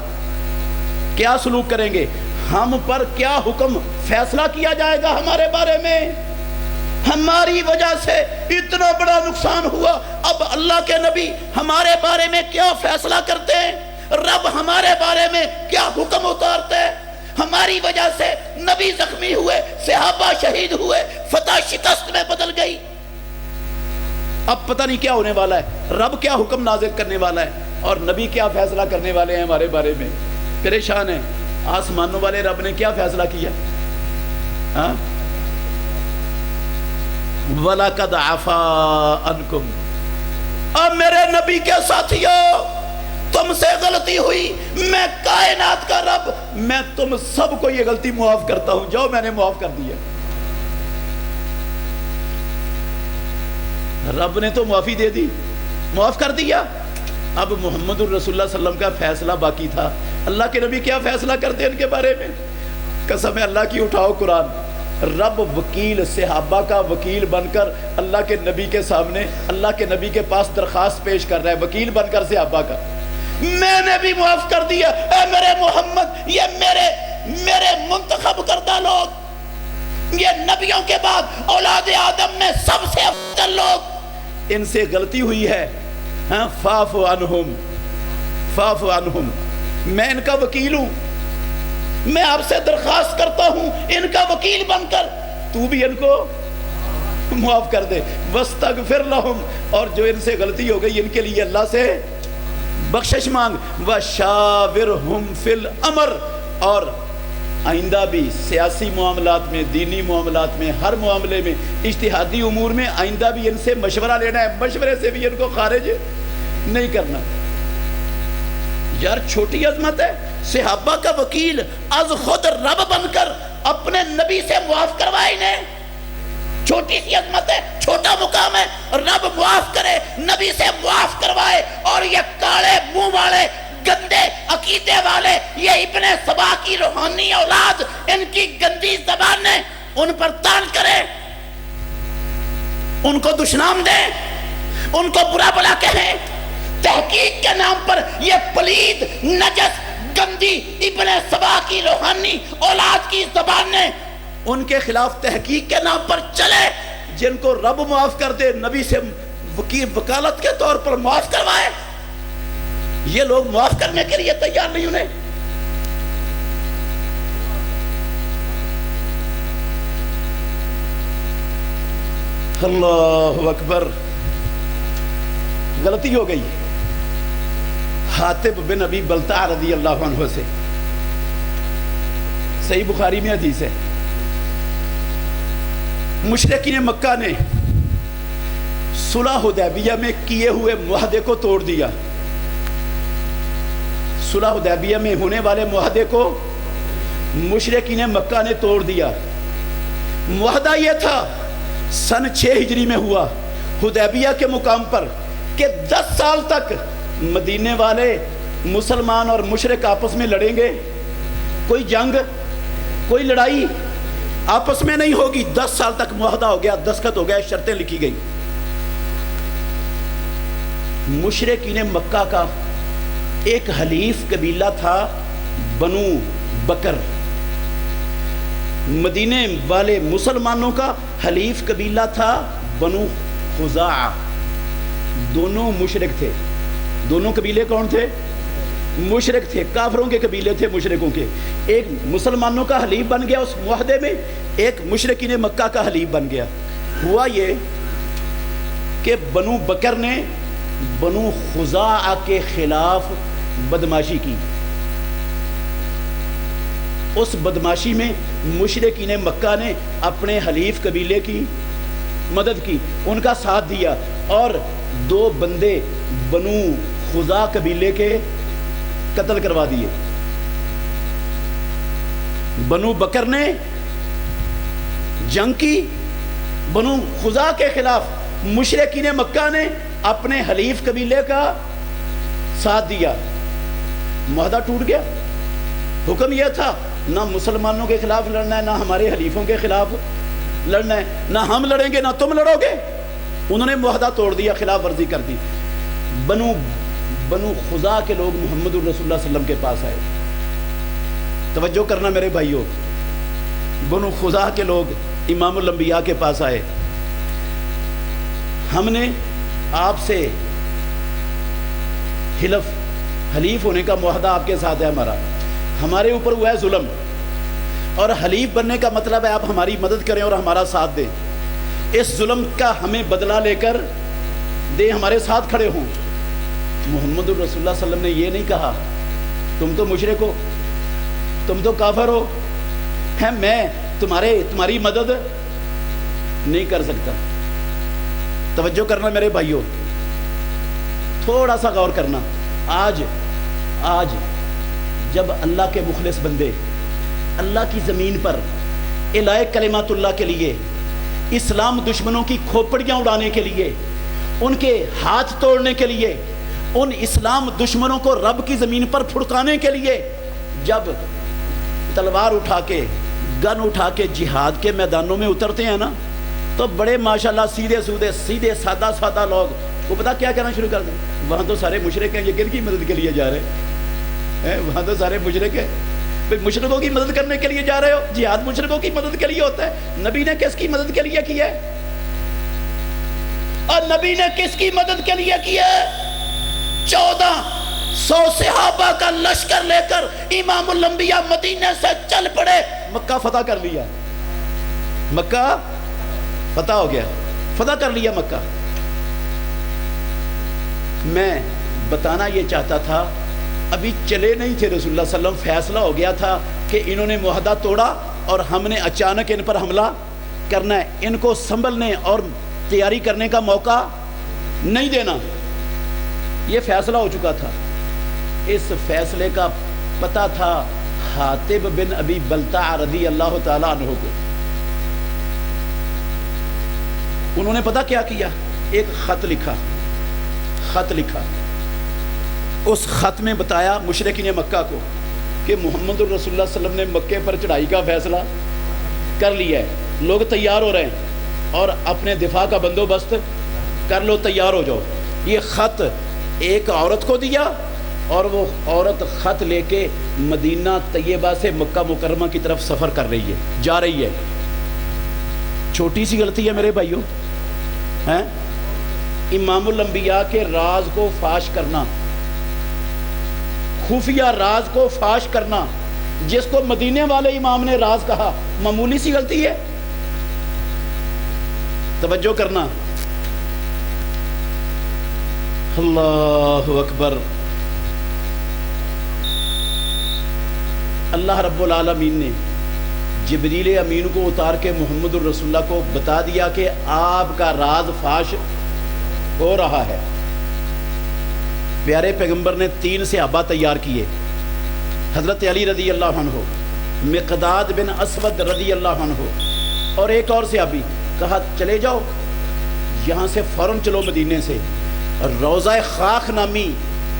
کیا سلوک کریں گے؟ ہم پر کیا حکم فیصلہ کیا جائے گا ہمارے بارے میں؟ ہماری وجہ سے اتنا بڑا نقصان ہوا، اب اللہ کے نبی ہمارے بارے میں کیا فیصلہ کرتے ہیں؟ رب ہمارے بارے میں کیا حکم اتارتے ہیں؟ ہماری وجہ سے نبی زخمی ہوئے، صحابہ شہید ہوئے، فتح شکست میں بدل گئی. اب پتہ نہیں کیا ہونے والا ہے، رب کیا حکم نازل کرنے والا ہے اور نبی کیا فیصلہ کرنے والے ہیں ہمارے بارے میں. پریشان ہیں. آسمانوں والے رب نے کیا فیصلہ کیا؟ ہاں، وَلَقَدْ عَفَا عَنْكُمْ. اب میرے نبی کے ساتھیوں، تم سے غلطی ہوئی، میں کائنات کا رب، میں تم سب کو یہ غلطی معاف کرتا ہوں. جاؤ، میں نے معاف کر دیا. رب نے تو معافی دے دی، معاف کر دیا. اب محمد الرسول اللہ صلی اللہ علیہ وسلم کا فیصلہ باقی تھا. اللہ کے نبی کیا فیصلہ کرتے ہیں ان کے بارے میں؟ قسم اللہ کی اٹھاؤ قرآن. رب وکیل، صحابہ کا وکیل بن کر اللہ کے نبی کے سامنے، اللہ کے نبی کے پاس درخواست پیش کر رہا ہے، وکیل بن کر صحابہ کا. میں نے بھی معاف کر دیا. اے میرے محمد، یہ میرے منتخب کردہ لوگ، یہ نبیوں کے بعد اولاد آدم میں سب سے افضل لوگ، ان سے غلطی ہوئی ہے. فاعف عنہم، فاعف عنہم. میں ان کا وکیل ہوں، میں آپ سے درخواست کرتا ہوں ان کا وکیل بن کر تو بھی ان کو معاف کر دے. واستغفر لہم. اور جو ان سے غلطی ہو گئی ان کے لیے اللہ سے بخشش مانگ. وشاورہم فی الامر. اور آئندہ بھی سیاسی معاملات میں، دینی معاملات میں، ہر معاملے میں، اجتہادی امور میں آئندہ بھی ان سے مشورہ لینا ہے. مشورے سے بھی ان کو خارج نہیں کرنا. یار چھوٹی عظمت ہے. صحابہ کا وکیل از خود رب بن کر اپنے نبی سے معاف کروائے انہیں. چھوٹی سی عظمت ہے، چھوٹا مقام ہے. رب معاف کرے، نبی سے معاف کروائے. اور یہ کالے منہ والے، گندے عقیدے والے، یہ ابن سبا کی روحانی اولاد، ان کی گندی زبانیں ان پر تان کرے، ان کو دشنام دیں، ان کو برا بلا کہیں. تحقیق کے نام پر یہ پلید، نجس، گندی ابن سبا کی روحانی اولاد کی زبانیں ان کے خلاف تحقیق کے نام پر چلے. جن کو رب معاف کر دے، نبی سے وکالت کے طور پر معاف کروائے، یہ لوگ معاف کرنے کے لیے تیار نہیں. انہیں اللہ اکبر. غلطی ہو گئی حاتب بن ابی بلتع رضی اللہ عنہ سے. صحیح بخاری میں حدیث ہے. مشرکین مکہ نے صلح حدیبیہ میں کیے ہوئے معاہدے کو توڑ دیا. صلح حدیبیہ میں ہونے والے معاہدے کو مشرکین مکہ نے توڑ دیا. معاہدہ یہ تھا، سن 6 ہجری میں ہوا حدیبیہ کے مقام پر، کہ 10 سال تک مدینے والے مسلمان اور مشرک آپس میں لڑیں گے. کوئی جنگ، کوئی لڑائی آپس میں نہیں ہوگی. 10 سال تک معاہدہ ہو گیا، دستخط ہو گیا، شرطیں لکھی گئی. مشرکین مکہ کا ایک حلیف قبیلہ تھا بنو بکر. مدینے والے مسلمانوں کا حلیف قبیلہ تھا بنو خزاعہ. دونوں مشرک تھے. دونوں قبیلے کون تھے؟ مشرک تھے، کافروں کے قبیلے تھے مشرکوں کے. ایک مسلمانوں کا حلیف بن گیا اس معاہدے میں، ایک مشرکین مکہ کا حلیف بن گیا. ہوا یہ کہ بنو بکر نے بنو خزاعہ کے خلاف بدماشی کی. اس بدماشی میں مشرکین مکہ نے اپنے حلیف قبیلے کی مدد کی، ان کا ساتھ دیا، اور 2 بندے بنو خزاعہ قبیلے کے قتل کروا دیے. بنو بکر نے جنگ کی بنو خزاعہ کے خلاف، مشرکین مکہ نے اپنے حلیف قبیلے کا ساتھ دیا. معاہدہ ٹوٹ گیا. حکم یہ تھا، نہ مسلمانوں کے خلاف لڑنا ہے، نہ ہمارے حلیفوں کے خلاف لڑنا ہے، نہ ہم لڑیں گے نہ تم لڑو گے. انہوں نے معاہدہ توڑ دیا، خلاف ورزی کر دی. بنو خزا کے لوگ محمد الرسول اللہ صلی اللہ علیہ وسلم کے پاس آئے. توجہ کرنا میرے بھائیوں، بنو خزا کے لوگ امام الانبیاء کے پاس آئے. ہم نے آپ سے حلیف ہونے کا معاہدہ آپ کے ساتھ ہے، ہمارے اوپر ہوا ہے ظلم، اور حلیف بننے کا مطلب ہے آپ ہماری مدد کریں اور ہمارا ساتھ دیں. اس ظلم کا ہمیں بدلہ لے کر دیں، ہمارے ساتھ کھڑے ہوں. محمد الرسول اللہ صلی اللہ علیہ وسلم نے یہ نہیں کہا تم تو مشرک ہو، تم تو کافر ہو، میں تمہاری مدد نہیں کر سکتا. توجہ کرنا میرے بھائیوں، تھوڑا سا غور کرنا. آج جب اللہ کے مخلص بندے اللہ کی زمین پر اعلاء کلمات اللہ کے لیے، اسلام دشمنوں کی کھوپڑیاں اڑانے کے لیے، ان کے ہاتھ توڑنے کے لیے، ان اسلام دشمنوں کو رب کی زمین پر پھڑکانے کے لیے جب تلوار اٹھا کے، گن اٹھا کے جہاد کے میدانوں میں اترتے ہیں نا، تو بڑے ماشاءاللہ سیدھے سادہ لوگ وہ پتا کیا کہنا شروع کر دیں، وہاں تو سارے مشرک ہیں، یہ کن کی مدد کے لیے جا رہے ہیں؟ وہاں تو سارے مشرک ہیں. مشرکوں کی مدد کرنے کے لیے جا رہے ہو؟ جہاد مشرکوں کی مدد کے لیے ہوتا ہے. نبی نے کس کی مدد کے لیے کیا ہے؟ اور نبی نے کس کی مدد کے لیے کیا ہے؟ 1400 صحابہ کا لشکر لے کر امام الانبیاء مدینے سے چل پڑے، مکہ فتح کر لیا. مکہ فتح ہو گیا، فتح کر لیا مکہ. میں بتانا یہ چاہتا تھا، ابھی چلے نہیں تھے رسول اللہ صلی اللہ علیہ وسلم، فیصلہ ہو گیا تھا کہ انہوں نے معاہدہ توڑا اور ہم نے اچانک ان پر حملہ کرنا ہے، ان کو سنبھلنے اور تیاری کرنے کا موقع نہیں دینا. یہ فیصلہ ہو چکا تھا. اس فیصلے کا پتہ تھا حاتب بن ابی بلتع رضی اللہ تعالیٰ عنہ کو. انہوں نے پتہ کیا کیا؟ ایک خط لکھا. اس خط میں بتایا مشرکین مکہ کو کہ محمد الرسول اللہ صلی اللہ علیہ وسلم نے مکے پر چڑھائی کا فیصلہ کر لیا ہے، لوگ تیار ہو رہے ہیں اور اپنے دفاع کا بندوبست کر لو، تیار ہو جاؤ. یہ خط ایک عورت کو دیا اور وہ عورت خط لے کے مدینہ طیبہ سے مکہ مکرمہ کی طرف سفر کر رہی ہے، جا رہی ہے. چھوٹی سی غلطی ہے میرے بھائیوں، امام الانبیاء کے راز کو فاش کرنا، خفیہ راز کو فاش کرنا، جس کو مدینے والے امام نے راز کہا، معمولی سی غلطی ہے. توجہ کرنا. اللہ اکبر. اللہ رب العالمین نے جبریل امین کو اتار کے محمد الرسول اللہ کو بتا دیا کہ آپ کا راز فاش ہو رہا ہے. پیارے پیغمبر نے 3 صحابہ تیار کیے، حضرت علی رضی اللہ عنہ، مقداد بن اسود رضی اللہ عنہ، اور ایک اور صحابی. کہا چلے جاؤ یہاں سے فوراً چلو، مدینے سے روضہ خاخ نامی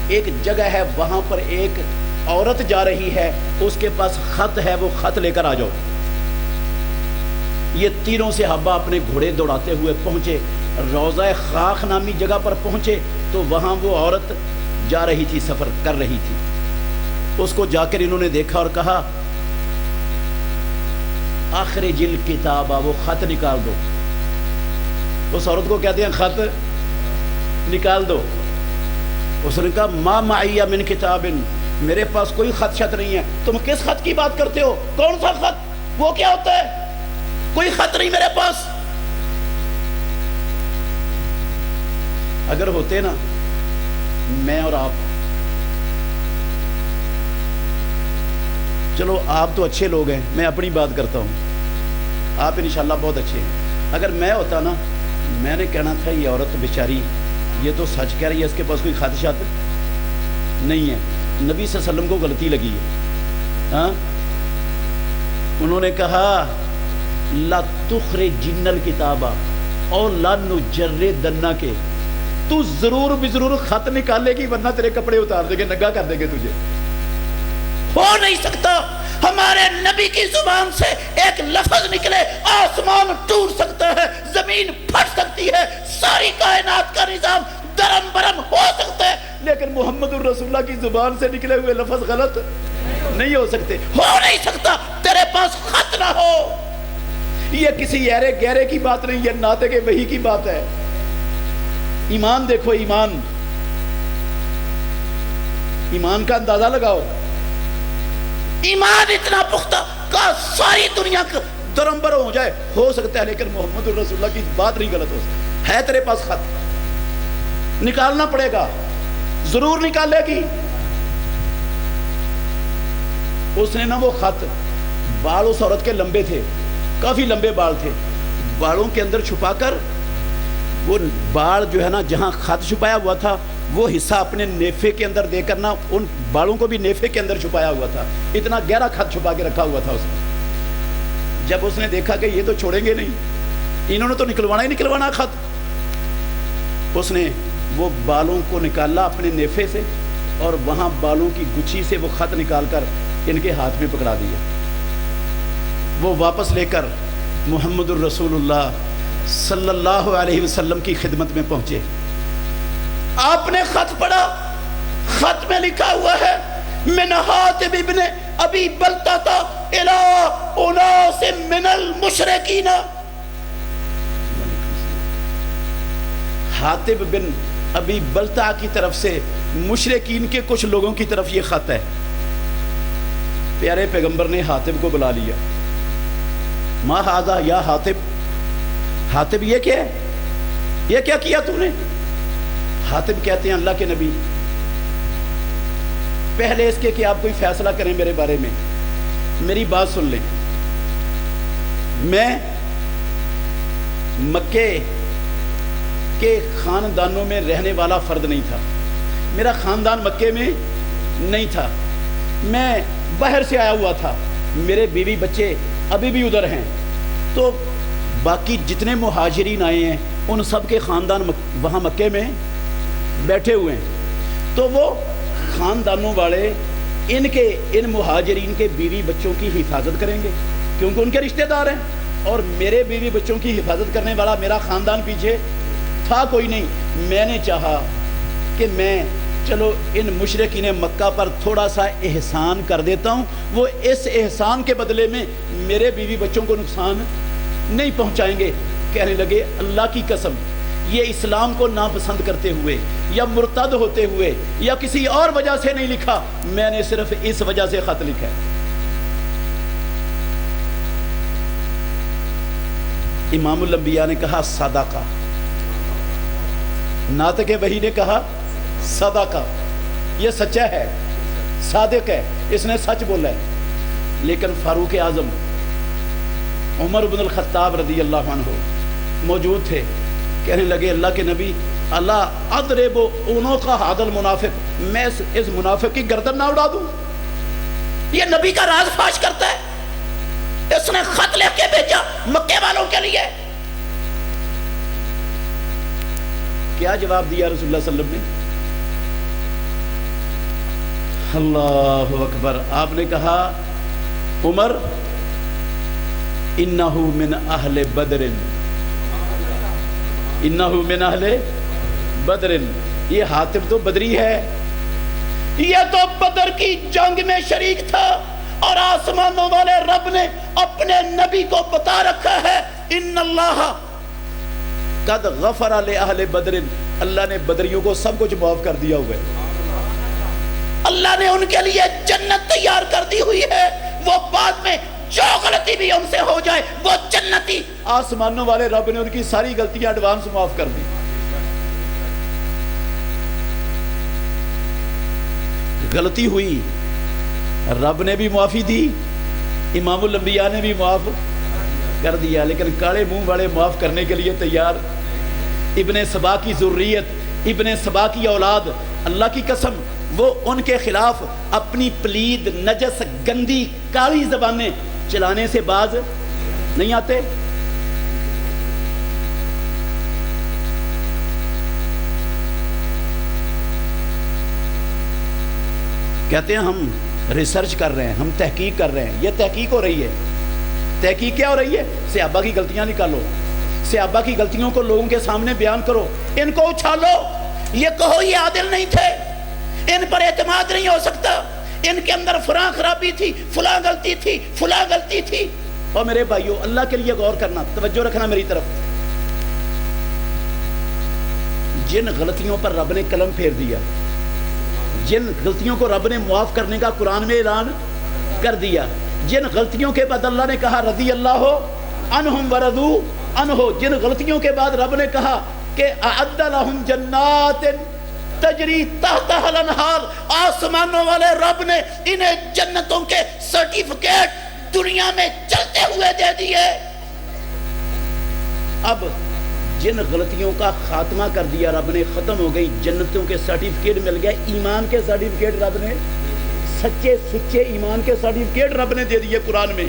ایک جگہ ہے، وہاں پر ایک عورت جا رہی ہے، اس کے پاس خط ہے، وہ خط لے کر آ جاؤ. یہ تینوں صحابہ اپنے گھوڑے دوڑاتے ہوئے پہنچے، روضہ خاخ نامی جگہ پر پہنچے تو وہاں وہ عورت جا رہی تھی، سفر کر رہی تھی. اس کو جا کر انہوں نے دیکھا اور کہا اخرج الکتاب، وہ خط نکال دو. اس عورت کو کہتے ہیں خط نکال دو. اس نے کہا ما معی من کتاب، میرے پاس کوئی خط شط نہیں ہے. تم کس خط کی بات کرتے ہو؟ کون سا خط؟ وہ کیا ہوتا ہے؟ کوئی خط نہیں میرے پاس. اگر ہوتے نا میں اور آپ، چلو آپ تو اچھے لوگ ہیں، میں اپنی بات کرتا ہوں، آپ انشاءاللہ بہت اچھے ہیں. اگر میں ہوتا نا، میں نے کہنا تھا یہ عورت بیچاری یہ تو سچ کہہ رہی ہے، اس کے پاس کوئی خدشات نہیں ہے. نبی صلی اللہ علیہ وسلم کو غلطی لگی ہے. ہاں انہوں نے کہا لا تخرجن الکتاب اور لا نجردن کے، تو ضرور بھی ضرور خط نکالے گی ورنہ تیرے کپڑے اتار دیں گے، ننگا کر دیں گے تجھے. ہو نہیں سکتا ہمارے نبی کی زبان سے ایک لفظ نکلے آسمان ٹوٹ سکتا ہے، زمین پھٹ سکتی ہے، ساری کائنات کا نظام درم برم ہو سکتا ہے، لیکن محمد الرسول اللہ کی زبان سے نکلے ہوئے لفظ غلط نہیں ہو سکتے، ہو نہیں سکتا تیرے پاس خط نہ ہو۔ یہ کسی ایرے گہرے کی بات نہیں، یہ ناطق وحی کی بات ہے۔ ایمان دیکھو، ایمان کا اندازہ لگاؤ، ایمان اتنا پختہ کہ ساری دنیا درم برم ہو جائے، ہو سکتا ہے، لیکن محمد الرسول اللہ کی بات نہیں غلط ہو سکتی ہے۔ تیرے پاس خط نکالنا پڑے گا، ضرور نکالے گی۔ اس نے نا وہ خط، بال اس عورت کے لمبے تھے، کافی لمبے بال تھے، بالوں کے اندر چھپا کر وہ بال جو ہے نا جہاں خط چھپایا ہوا تھا وہ حصہ اپنے نیفے کے اندر دے کر نا ان بالوں کو بھی نیفے کے اندر چھپایا ہوا تھا، اتنا گہرا خط چھپا کے رکھا ہوا تھا اس نے۔ جب اس نے دیکھا کہ یہ تو چھوڑیں گے نہیں، انہوں نے تو نکلوانا ہی نکلوانا خط، اس نے وہ بالوں کو نکالا اپنے نیفے سے اور وہاں بالوں کی گچھی سے وہ خط نکال کر ان کے ہاتھ میں پکڑا دیا۔ وہ واپس لے کر محمد الرسول اللہ صلی اللہ علیہ وسلم کی خدمت میں پہنچے۔ آپ نے خط پڑھا، خط میں لکھا ہوا ہے من حاتب ابن ابی بلتہ الی اناس من المشرکین۔ حاتب بن ابی بلتہ کی طرف سے مشرکین کے کچھ لوگوں کی طرف یہ خط ہے۔ پیارے پیغمبر نے حاتب کو بلا لیا، ما ھذا یا حاتب، حاتب یہ کیا ہے، یہ کیا کیا تو نے؟ حاتب کہتے ہیں اللہ کے نبی پہلے اس کے کہ آپ کوئی فیصلہ کریں میرے بارے میں، میری بات سن لیں۔ میں مکے کے خاندانوں میں رہنے والا فرد نہیں تھا، میرا خاندان مکے میں نہیں تھا، میں باہر سے آیا ہوا تھا، میرے بیوی بچے ابھی بھی ادھر ہیں، تو باقی جتنے مہاجرین آئے ہیں ان سب کے خاندان وہاں مکے میں بیٹھے ہوئے ہیں، تو وہ خاندانوں والے ان مہاجرین کے بیوی بچوں کی حفاظت کریں گے کیونکہ ان کے رشتہ دار ہیں، اور میرے بیوی بچوں کی حفاظت کرنے والا میرا خاندان پیچھے تھا کوئی نہیں۔ میں نے چاہا کہ میں چلو ان مشرکین مکہ پر تھوڑا سا احسان کر دیتا ہوں، وہ اس احسان کے بدلے میں میرے بیوی بچوں کو نقصان نہیں پہنچائیں گے۔ کہنے لگے اللہ کی قسم یہ اسلام کو ناپسند کرتے ہوئے یا مرتد ہوتے ہوئے یا کسی اور وجہ سے نہیں لکھا، میں نے صرف اس وجہ سے خط لکھا ہے۔ امام الانبیاء نے کہا صدقہ، ناطق وحی نے کہا صدقہ، یہ سچا ہے، صادق ہے، اس نے سچ بولا ہے۔ لیکن فاروق اعظم عمر بن الخطاب رضی اللہ عنہ موجود تھے، کہنے لگے اللہ کے نبی اللہ اضرب عنق ھذا المنافق، میں اس منافق کی گردن نہ اڑا دوں؟ یہ نبی کا راز فاش کرتا ہے، اس نے خط لکھ کے بھیجا مکے والوں کے لیے۔ کیا جواب دیا رسول اللہ صلی اللہ علیہ وسلم نے؟ اللہ اکبر، آپ نے کہا عمر انہ من اہل بدر، انہ من اہل بدر، یہ حاتب تو بدری ہے، یہ تو بدر کی جنگ میں شریک تھا، اور آسمانوں والے رب نے اپنے نبی کو بتا رکھا ہے ان اللہ قد غفر لأہل بدر، اللہ نے بدریوں کو سب کچھ معاف کر دیا ہوا ہے، اللہ نے ان کے لیے جنت تیار کر دی ہوئی ہے، وہ بعد میں جو غلطی بھی ان سے ہو جائے وہ جنتی، آسمانوں والے رب نے ان کی ساری غلطیاں ایڈوانس معاف کر دی۔ غلطی ہوئی رب نے بھی معافی دی، امام الانبیاء نے بھی معاف کر دیا، لیکن کاڑے منہ والے معاف کرنے کے لیے تیار۔ ابن سبا کی ذریت، ابن سبا کی اولاد، اللہ کی قسم وہ ان کے خلاف اپنی پلید نجس گندی کالی زبانیں چلانے سے باز نہیں آتے۔ کہتے ہیں ہم ریسرچ کر رہے ہیں، ہم تحقیق کر رہے ہیں. یہ تحقیق ہو رہی ہے. تحقیق کیا ہو رہی ہے؟ صحابہ کی غلطیاں نکالو، صحابہ کی غلطیوں کو لوگوں کے سامنے بیان کرو، ان کو اچھالو، یہ کہو یہ عادل نہیں تھے، ان پر اعتماد نہیں ہو سکتا، ان کے اندر فلاں خرابی تھی، فلاں غلطی تھی، فلاں غلطی تھی. اور میرے بھائیو، اللہ کے لیے غور کرنا، توجہ رکھنا میری طرف. جن غلطیوں پر رب نے قلم پھیر دیا، جن غلطیوں کو رب نے معاف کرنے کا قرآن میں اعلان کر دیا، جن غلطیوں کے بعد اللہ نے کہا رضی اللہ عنہم ورضوا عنہ، جن غلطیوں کے بعد رب نے کہا کہ اعد لہم جنات تجری تحتہا الانہار، آسمانوں والے رب نے انہیں جنتوں کے سرٹیفکیٹ دنیا میں چلتے ہوئے دے دیے. اب جن غلطیوں کا خاتمہ کر دیا رب نے، ختم ہو گئی، جنتوں کے سرٹیفکیٹ مل گیا، ایمان کے سرٹیفکیٹ رب نے، سچے سچے ایمان کے سرٹیفکیٹ رب نے دے دیے قرآن میں.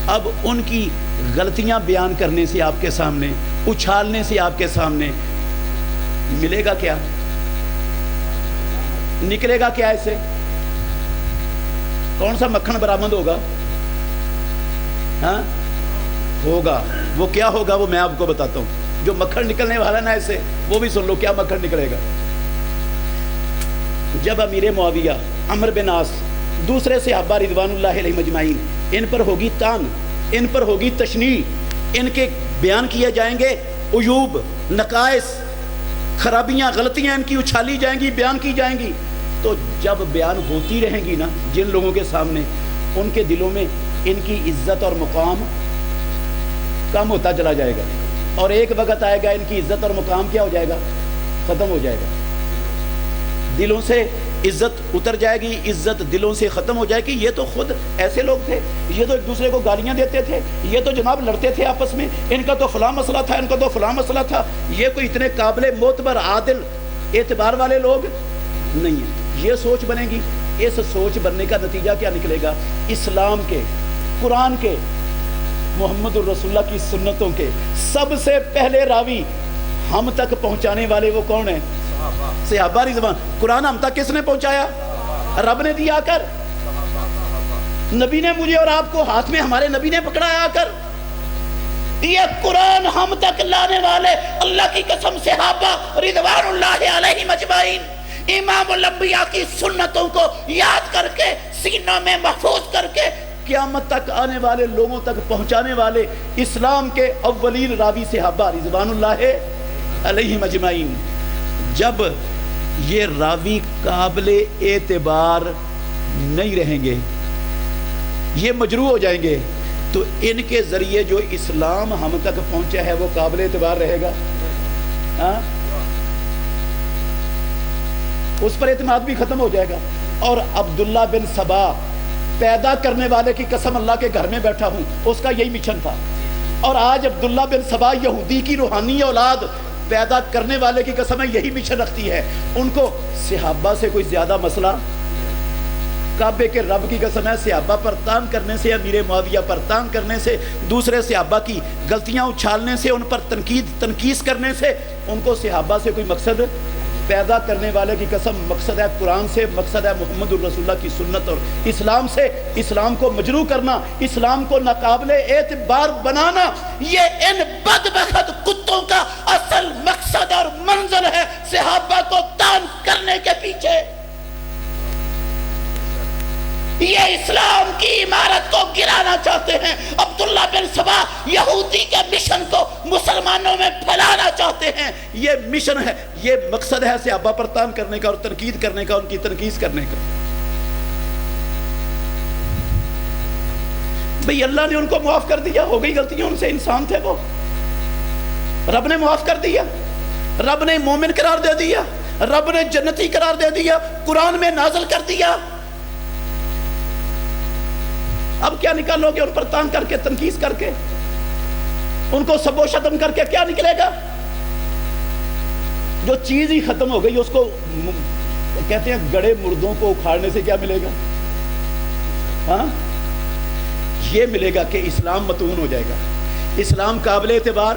اب ان کی غلطیاں بیان کرنے سے آپ کے سامنے، اچھالنے سے آپ کے سامنے ملے گا کیا؟ نکلے گا کیا ایسے؟ کون سا مکھن برآمد ہوگا؟ ہاں ہوگا. وہ کیا ہوگا وہ میں آپ کو بتاتا ہوں. جو مکھن نکلنے والا نا ایسے، وہ بھی سن لو کیا مکھن نکلے گا. جب امیر معاویہ، عمرو بن عاص، دوسرے صحابہ رضوان اللہ علیہ مجمعین، ان پر ہوگی تان، ان پر ہوگی تشنیع، ان کے بیان کیے جائیں گے عیوب، نقائص، خرابیاں، غلطیاں ان کی اچھالی جائیں گی، بیان کی جائیں گی. تو جب بیان ہوتی رہیں گی نا جن لوگوں کے سامنے، ان کے دلوں میں ان کی عزت اور مقام کم ہوتا چلا جائے گا، اور ایک وقت آئے گا ان کی عزت اور مقام کیا ہو جائے گا؟ ختم ہو جائے گا. دلوں سے عزت اتر جائے گی، عزت دلوں سے ختم ہو جائے گی. یہ تو خود ایسے لوگ تھے، یہ تو ایک دوسرے کو گالیاں دیتے تھے، یہ تو جناب لڑتے تھے آپس میں، ان کا تو فلاں مسئلہ تھا، ان کا تو فلاں مسئلہ تھا. یہ کوئی اتنے قابل معتبر عادل اعتبار والے لوگ نہیں ہیں. یہ سوچ بنے گی. اس سوچ بننے کا نتیجہ کیا نکلے گا؟ اسلام کے، قرآن کے، محمد الرسول اللہ کی سنتوں کے سب سے پہلے راوی ہم تک پہنچانے والے وہ کون ہیں؟ صحابہ رضوان. قرآن ہم تک کس نے پہنچایا؟ رب نے دیا کر. نبی نے مجھے اور آپ کو ہاتھ میں ہمارے نبی نے پکڑایا کر. یہ قرآن ہم تک لانے والے اللہ کی قسم صحابہ رضوان اللہ علیہ مجمعین، امام الانبیاء کی سنتوں کو یاد کر کے، سینوں میں محفوظ کر کے، قیامت تک آنے والے لوگوں تک پہنچانے والے اسلام کے اولین راوی صحابہ رضوان اللہ علیہ مجمعین. جب یہ راوی قابل اعتبار نہیں رہیں گے، یہ مجروح ہو جائیں گے، تو ان کے ذریعے جو اسلام ہم تک پہنچا ہے وہ قابل اعتبار رہے گا؟ ہاں، اس پر اعتماد بھی ختم ہو جائے گا. اور عبداللہ بن سبا، پیدا کرنے والے کی قسم اللہ کے گھر میں بیٹھا ہوں، اس کا یہی مشن تھا. اور آج عبداللہ بن سبا یہودی کی روحانی اولاد پیدا کرنے والے کی قسم ہے یہی مشن رکھتی ہے. ان کو صحابہ سے کوئی زیادہ مسئلہ، کعبے کے رب کی قسم ہے، صحابہ پر تان کرنے سے، امیر معاویہ پر تان کرنے سے، دوسرے صحابہ کی غلطیاں اچھالنے سے، ان پر تنقید کرنے سے، ان کو صحابہ سے کوئی مقصد، پیدا کرنے والے کی قسم مقصد ہے قرآن سے، مقصد ہے محمد الرسول اللہ کی سنت اور اسلام سے. اسلام کو مجروح کرنا، اسلام کو ناقابل اعتبار بنانا، یہ ان بدبخت کتوں کا اصل مقصد اور منزل ہے صحابہ کو تان کرنے کے پیچھے. یہ اسلام کی عمارت کو گرانا چاہتے ہیں. عبداللہ بن سبا یہودی کے مشن کو مسلمانوں میں پھیلانا چاہتے ہیں. یہ مشن ہے، یہ مقصد ہے صحابہ پر تان کرنے کا اور تنقید کرنے کا، ان کی تنقید کرنے کا. بھئی اللہ نے ان کو معاف کر دیا، ہو گئی غلطیاں ان سے، انسان تھے وہ، رب نے معاف کر دیا، رب نے مومن قرار دے دیا، رب نے جنتی قرار دے دیا، قرآن میں نازل کر دیا. اب کیا نکالو گے ان پر تان کر کے، تنقید کر کے، ان کو سب و شتم کر کے؟ کیا نکلے گا؟ جو چیز ہی ختم ہو گئی، اس کو کہتے ہیں گڑے مردوں کو اکھاڑنے سے کیا ملے گا؟ ہاں، یہ ملے گا کہ اسلام متون ہو جائے گا، اسلام قابل اعتبار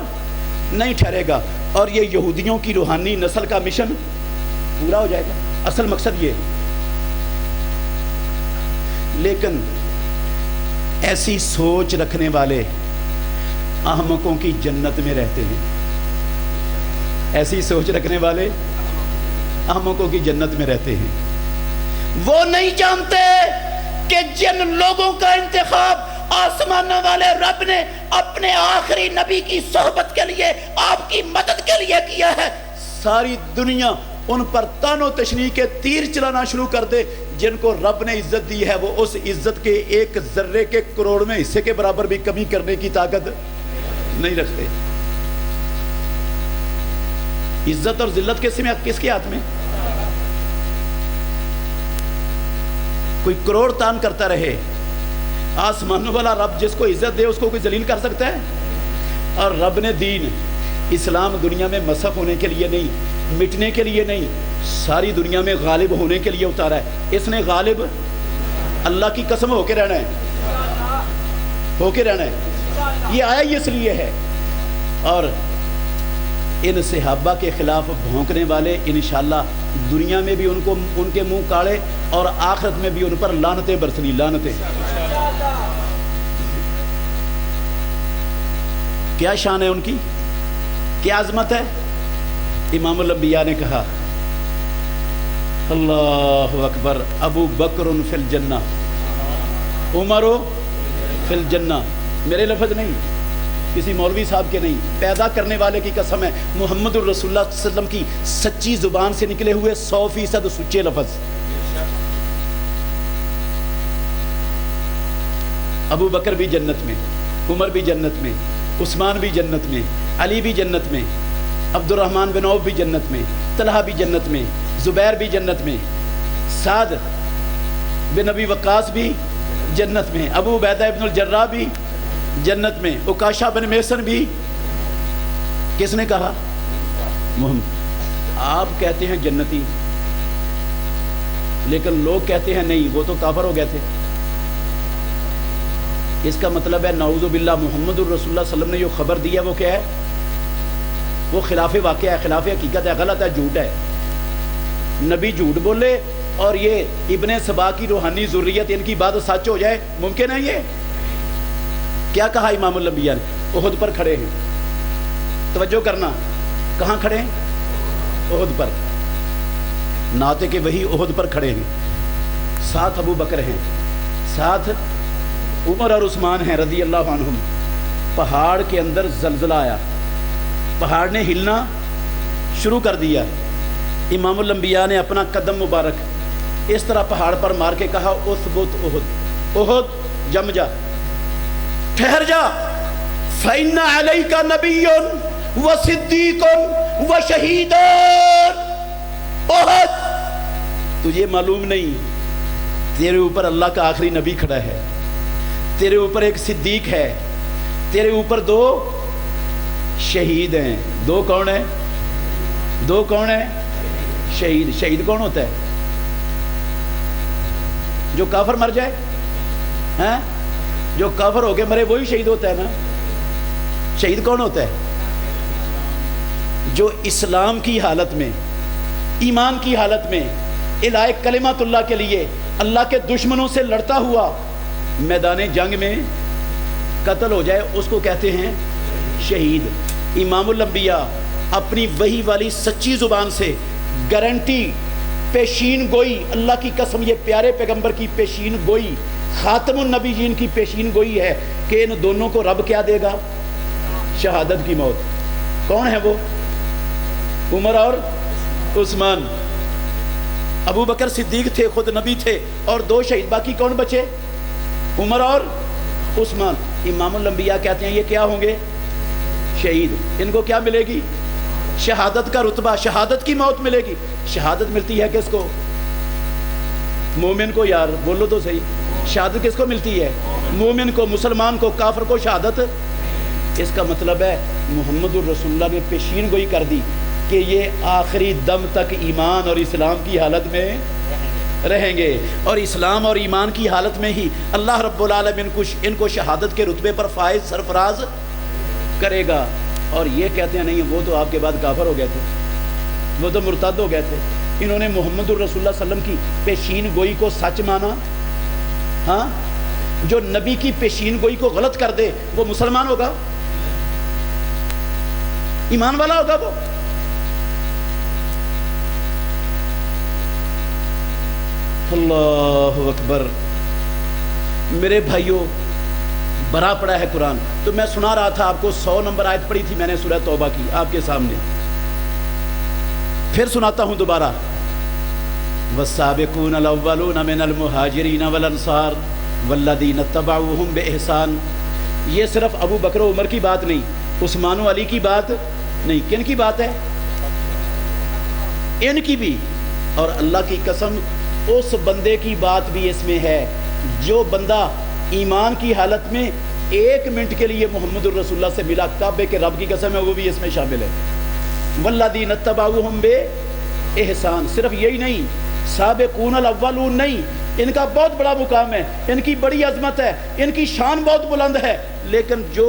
نہیں ٹھہرے گا، اور یہ یہودیوں کی روحانی نسل کا مشن پورا ہو جائے گا. اصل مقصد یہ ہے. لیکن ایسی سوچ رکھنے والے احمقوں کی جنت میں رہتے ہیں. ایسی سوچ رکھنے والے احمقوں کی جنت میں رہتے ہیں. وہ نہیں جانتے کہ جن لوگوں کا انتخاب آسمانوں والے رب نے اپنے آخری نبی کی صحبت کے لیے، آپ کی مدد کے لیے کیا ہے، ساری دنیا ان پر تان و تشنیع کے تیر چلانا شروع کر دے. جن کو رب نے عزت دی ہے وہ اس عزت کے ایک ذرے کے کروڑویں حصے کے برابر بھی کمی کرنے کی طاقت نہیں رکھتے. عزت اور ذلت کس کے ہاتھ میں؟ کوئی کروڑ تان کرتا رہے، آسمانوں والا رب جس کو عزت دے اس کو کوئی ذلیل کر سکتا ہے؟ اور رب نے دین اسلام دنیا میں مسخ ہونے کے لیے نہیں، مٹنے کے لیے نہیں، ساری دنیا میں غالب ہونے کے لیے اتارا ہے. اس نے غالب اللہ کی قسم ہو کے رہنا ہے، ہو کے رہنا ہے. یہ آیا ہی اس لیے ہے. اور ان صحابہ کے خلاف بھونکنے والے انشاءاللہ دنیا میں بھی ان کے منہ کاڑے اور آخرت میں بھی ان پر لعنتیں برسنی، لعنتیں. کیا شان ہے ان کی، کیا عظمت ہے. امام الانبیاء نے کہا اللہ اکبر، ابو بکر فی الجنہ، عمر فی الجنہ. میرے لفظ نہیں، کسی مولوی صاحب کے نہیں، پیدا کرنے والے کی قسم ہے. محمد الرسول اللہ صلی اللہ علیہ وسلم کی سچی زبان سے نکلے ہوئے 100% سچے لفظ. ابو بکر بھی جنت میں، عمر بھی جنت میں، عثمان بھی جنت میں، علی بھی جنت میں، عبد الرحمن بن عوف بھی جنت میں، طلحہ بھی جنت میں، زبیر بھی جنت میں، سعد بن ابی وقاص بھی جنت میں، ابو عبیدہ ابن الجراح بھی جنت میں، عکاشہ بن محصن بھی. کس نے کہا؟ محمد. آپ کہتے ہیں جنتی، لیکن لوگ کہتے ہیں نہیں وہ تو کافر ہو گئے تھے. اس کا مطلب ہے نعوذ باللہ محمد الرسول اللہ صلی اللہ علیہ وسلم نے جو خبر دی ہے وہ کیا ہے؟ وہ خلاف واقعہ ہے، خلاف حقیقت ہے، غلط ہے، جھوٹ ہے. نبی جھوٹ بولے اور یہ ابن سبا کی روحانی ذریت ان کی بات سچ ہو جائے، ممکن ہے یہ؟ کیا کہا امام الانبیاء نے؟ احد پر کھڑے ہیں. توجہ کرنا، کہاں کھڑے ہیں؟ احد پر. نعت کے وہی احد پر کھڑے ہیں. ساتھ ابو بکر ہیں، ساتھ عمر اور عثمان ہیں رضی اللہ عنہم. پہاڑ کے اندر زلزلہ آیا، پہاڑ نے ہلنا شروع کر دیا. امام الانبیاء نے اپنا قدم مبارک اس طرح پہاڑ پر مار کے کہا اثبت احد، احد جم جا، ٹھہر جا. فإن علیک نبی وصدیق وشہید. احد تجھے معلوم نہیں تیرے اوپر اللہ کا آخری نبی کھڑا ہے، تیرے اوپر ایک صدیق ہے، تیرے اوپر 2 شہید ہیں. 2 کون ہیں؟ 2 کون ہیں؟ شہید. شہید کون ہوتا ہے؟ جو کافر مر جائے، ہاں جو کافر ہو کے مرے وہی شہید ہوتا ہے نا. شہید کون ہوتا ہے؟ جو اسلام کی حالت میں، ایمان کی حالت میں الہی کلمات اللہ کے لیے اللہ کے دشمنوں سے لڑتا ہوا میدان جنگ میں قتل ہو جائے اس کو کہتے ہیں شہید. امام الانبیاء اپنی وحی والی سچی زبان سے گارنٹی، پیشین گوئی، اللہ کی قسم یہ پیارے پیغمبر کی پیشین گوئی، خاتم النبیین کی پیشین گوئی ہے کہ ان دونوں کو رب کیا دے گا؟ شہادت کی موت. کون ہے وہ؟ عمر اور عثمان. ابو بکر صدیق تھے، خود نبی تھے، اور 2 شہید. باقی کون بچے؟ عمر اور عثمان. امام الانبیاء کہتے ہیں یہ کیا ہوں گے؟ شہید. ان کو کیا ملے گی؟ شہادت کا رتبہ، شہادت کی موت ملے گی. شہادت ملتی ہے کس کو؟ مومن کو. یار بولو تو صحیح، شہادت کس کو ملتی ہے؟ مومن کو، مسلمان کو. کافر کو شہادت. اس کا مطلب ہے محمد الرسول اللہ نے پیشین گوئی کر دی کہ یہ آخری دم تک ایمان اور اسلام کی حالت میں رہیں گے، اور اسلام اور ایمان کی حالت میں ہی اللہ رب العالمین ان کو شہادت کے رتبے پر فائز سرفراز کرے گا. اور یہ کہتے ہیں نہیں وہ تو آپ کے بعد کافر ہو گئے تھے، وہ تو مرتد ہو گئے تھے. انہوں نے محمد الرسول اللہ صلی اللہ علیہ وسلم کی پیشین گوئی کو سچ مانا ہاں جو نبی کی پیشین گوئی کو غلط کر دے وہ مسلمان ہوگا؟ ایمان والا ہوگا وہ؟ اللہ اکبر۔ میرے بھائیوں بھرا پڑا ہے قرآن۔ تو میں سنا رہا تھا آپ کو 100 نمبر آیت پڑھی تھی میں نے سورہ توبہ کی آپ کے سامنے، پھر سناتا ہوں دوبارہ۔ والسابقون الاولون من المہاجرین والانصار والذین اتبعوہم بإحسان۔ یہ صرف ابو بکر و عمر کی بات نہیں، عثمان و علی کی بات نہیں، کن کی بات ہے؟ ان کی بھی۔ اور اللہ کی قسم اس بندے کی بات بھی اس میں ہے جو بندہ ایمان کی حالت میں 1 منٹ کے لیے محمد الرسول اللہ سے ملا، کعبے کے رب کی قسم ہے وہ بھی اس میں شامل ہے۔ والذین اتبعوہم بإحسان، صرف یہی نہیں، سابقون الاولون نہیں، ان کا بہت بڑا مقام ہے، ان کی بڑی عظمت ہے، ان کی شان بہت بلند ہے، لیکن جو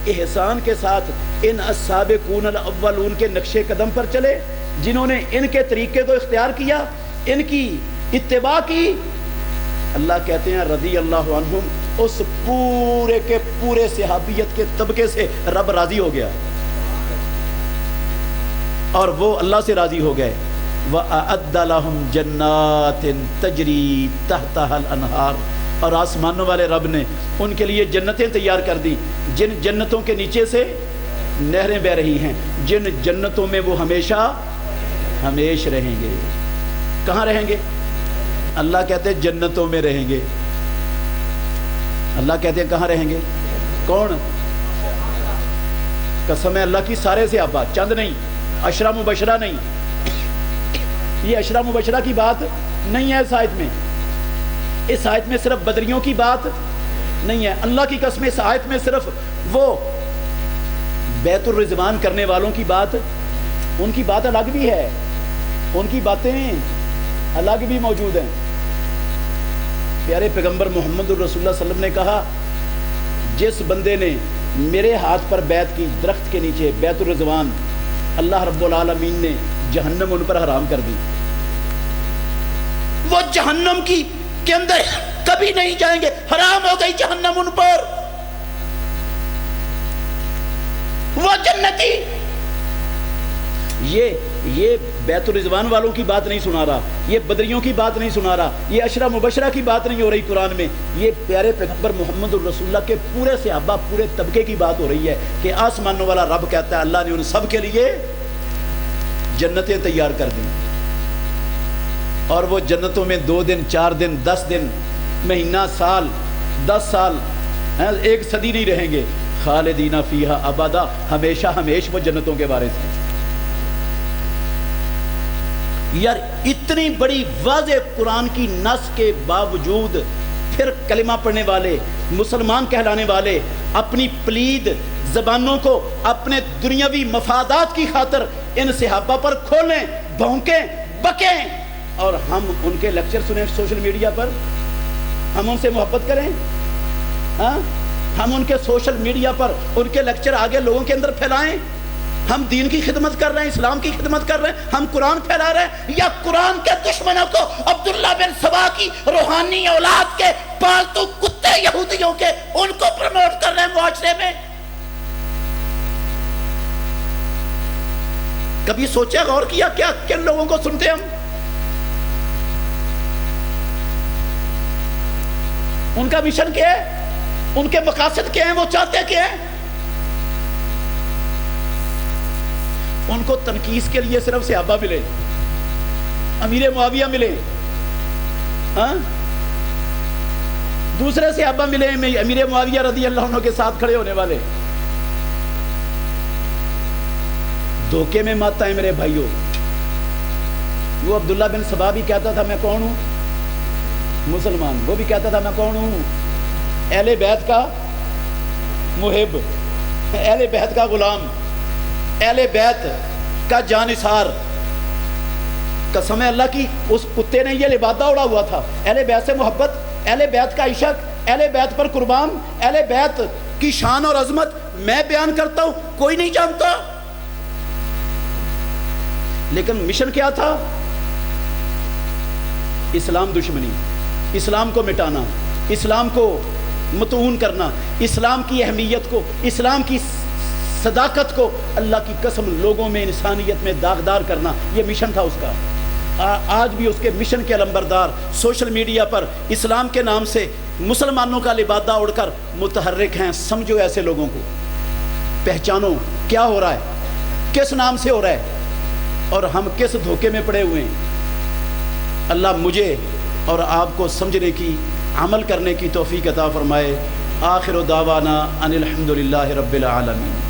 احسان کے ساتھ ان السابقون الاولون کے نقش قدم پر چلے، جنہوں نے ان کے طریقے کو اختیار کیا، ان کی اتباع کی، اللہ کہتے ہیں رضی اللہ عنہم، اس پورے کے پورے صحابیت کے طبقے سے رب راضی ہو گیا اور وہ اللہ سے راضی ہو گئے۔ وَأَعَدَّ لَهُمْ جَنَّاتٍ تَجْرِي تَحْتَهَا الْأَنْهَارُ، اور آسمانوں والے رب نے ان کے لیے جنتیں تیار کر دی، جن جنتوں کے نیچے سے نہریں بہ رہی ہیں، جن جنتوں میں وہ ہمیشہ ہمیش رہیں گے۔ کہاں رہیں گے؟ اللہ کہتے ہیں جنتوں میں رہیں گے۔ اللہ کہتے ہیں کہاں رہیں گے؟ کون؟ قسم ہے اللہ کی، سارے صحابہ، چند نہیں، عشرہ مبشرہ نہیں، یہ عشرہ مبشرہ کی بات نہیں ہے اس آیت میں، اس آیت میں صرف بدریوں کی بات نہیں ہے۔ اللہ کی قسم اس آیت میں صرف وہ بیت الرضوان کرنے والوں کی بات، ان کی بات الگ بھی ہے، ان کی باتیں الگ بھی موجود ہیں۔ پیارے پیغمبر محمد الرسول اللہ صلی اللہ علیہ وسلم نے کہا جس بندے نے میرے ہاتھ پر بیعت کی درخت کے نیچے بیت الرضوان، اللہ رب العالمین نے جہنم ان پر حرام کر دی، وہ جہنم کی کے اندر کبھی نہیں جائیں گے، حرام ہو گئی جہنم ان پر، وہ جنتی۔ یہ بیت الرضوان والوں کی بات نہیں سنا رہا، یہ بدریوں کی بات نہیں سنا رہا، یہ عشرہ مبشرہ کی بات نہیں ہو رہی قرآن میں، یہ پیارے پیغمبر محمد الرسول اللہ کے پورے صحابہ، پورے طبقے کی بات ہو رہی ہے کہ آسمانوں والا رب کہتا ہے اللہ نے ان سب کے لیے جنتیں تیار کر دیں، اور وہ جنتوں میں 2 دن 4 دن 10 دن مہینہ سال 10 سال 1 صدی نہیں رہیں گے، خالدین فیہا ابدا، ہمیشہ ہمیش وہ جنتوں کے وارث ہیں۔ یار اتنی بڑی واضح قرآن کی نص کے باوجود پھر کلمہ پڑھنے والے، مسلمان کہلانے والے اپنی پلید زبانوں کو اپنے دنیاوی مفادات کی خاطر ان صحابہ پر کھولیں، بھونکیں، بکیں، اور ہم ان کے لیکچر سنیں سوشل میڈیا پر، ہم ان سے محبت کریں، ہاں ہم ان کے سوشل میڈیا پر ان کے لیکچر آگے لوگوں کے اندر پھیلائیں۔ ہم دین کی خدمت کر رہے ہیں، اسلام کی خدمت کر رہے ہیں، ہم قرآن پھیلا رہے ہیں، یا قرآن کے دشمنوں کو، عبداللہ بن سبا کی روحانی اولاد کے پالتو کتے یہودیوں کے، ان کو پروموٹ کر رہے ہیں معاشرے میں؟ کبھی سوچا غور کیا کیا کن لوگوں کو سنتے ہم؟ ان کا مشن کیا ہے؟ ان کے مقاصد کیا ہیں؟ وہ چاہتے کیا ہیں؟ ان کو تنقید کے لیے صرف صحابہ ملے، امیر معاویہ ملے، ہاں دوسرے صحابہ ملے، امیر معاویہ رضی اللہ عنہ کے ساتھ کھڑے ہونے والے۔ دھوکے میں مت آئے میرے بھائیوں۔ وہ عبداللہ بن سبا بھی کہتا تھا میں کون ہوں؟ مسلمان۔ وہ بھی کہتا تھا میں کون ہوں؟ اہل بیت کا محب، اہل بیت کا غلام، اہل بیت کا جانثار۔ قسم اللہ کی، اس کتے نے یہ لبادہ اڑا ہوا تھا، اہل بیت سے محبت، اہل بیت کا عشق، اہل بیت پر قربان، اہل بیت کی شان اور عظمت میں بیان کرتا ہوں، کوئی نہیں جانتا۔ لیکن مشن کیا تھا؟ اسلام دشمنی، اسلام کو مٹانا، اسلام کو متعون کرنا، اسلام کی اہمیت کو، اسلام کی صداقت کو اللہ کی قسم لوگوں میں، انسانیت میں داغدار کرنا، یہ مشن تھا اس کا۔ آج بھی اس کے مشن کے علمبردار سوشل میڈیا پر اسلام کے نام سے مسلمانوں کا لبادہ اڑ کر متحرک ہیں۔ سمجھو ایسے لوگوں کو، پہچانو کیا ہو رہا ہے، کس نام سے ہو رہا ہے، اور ہم کس دھوکے میں پڑے ہوئے ہیں۔ اللہ مجھے اور آپ کو سمجھنے کی، عمل کرنے کی توفیق عطا فرمائے۔ آخر دعوانا ان الحمد للہ رب العالمین۔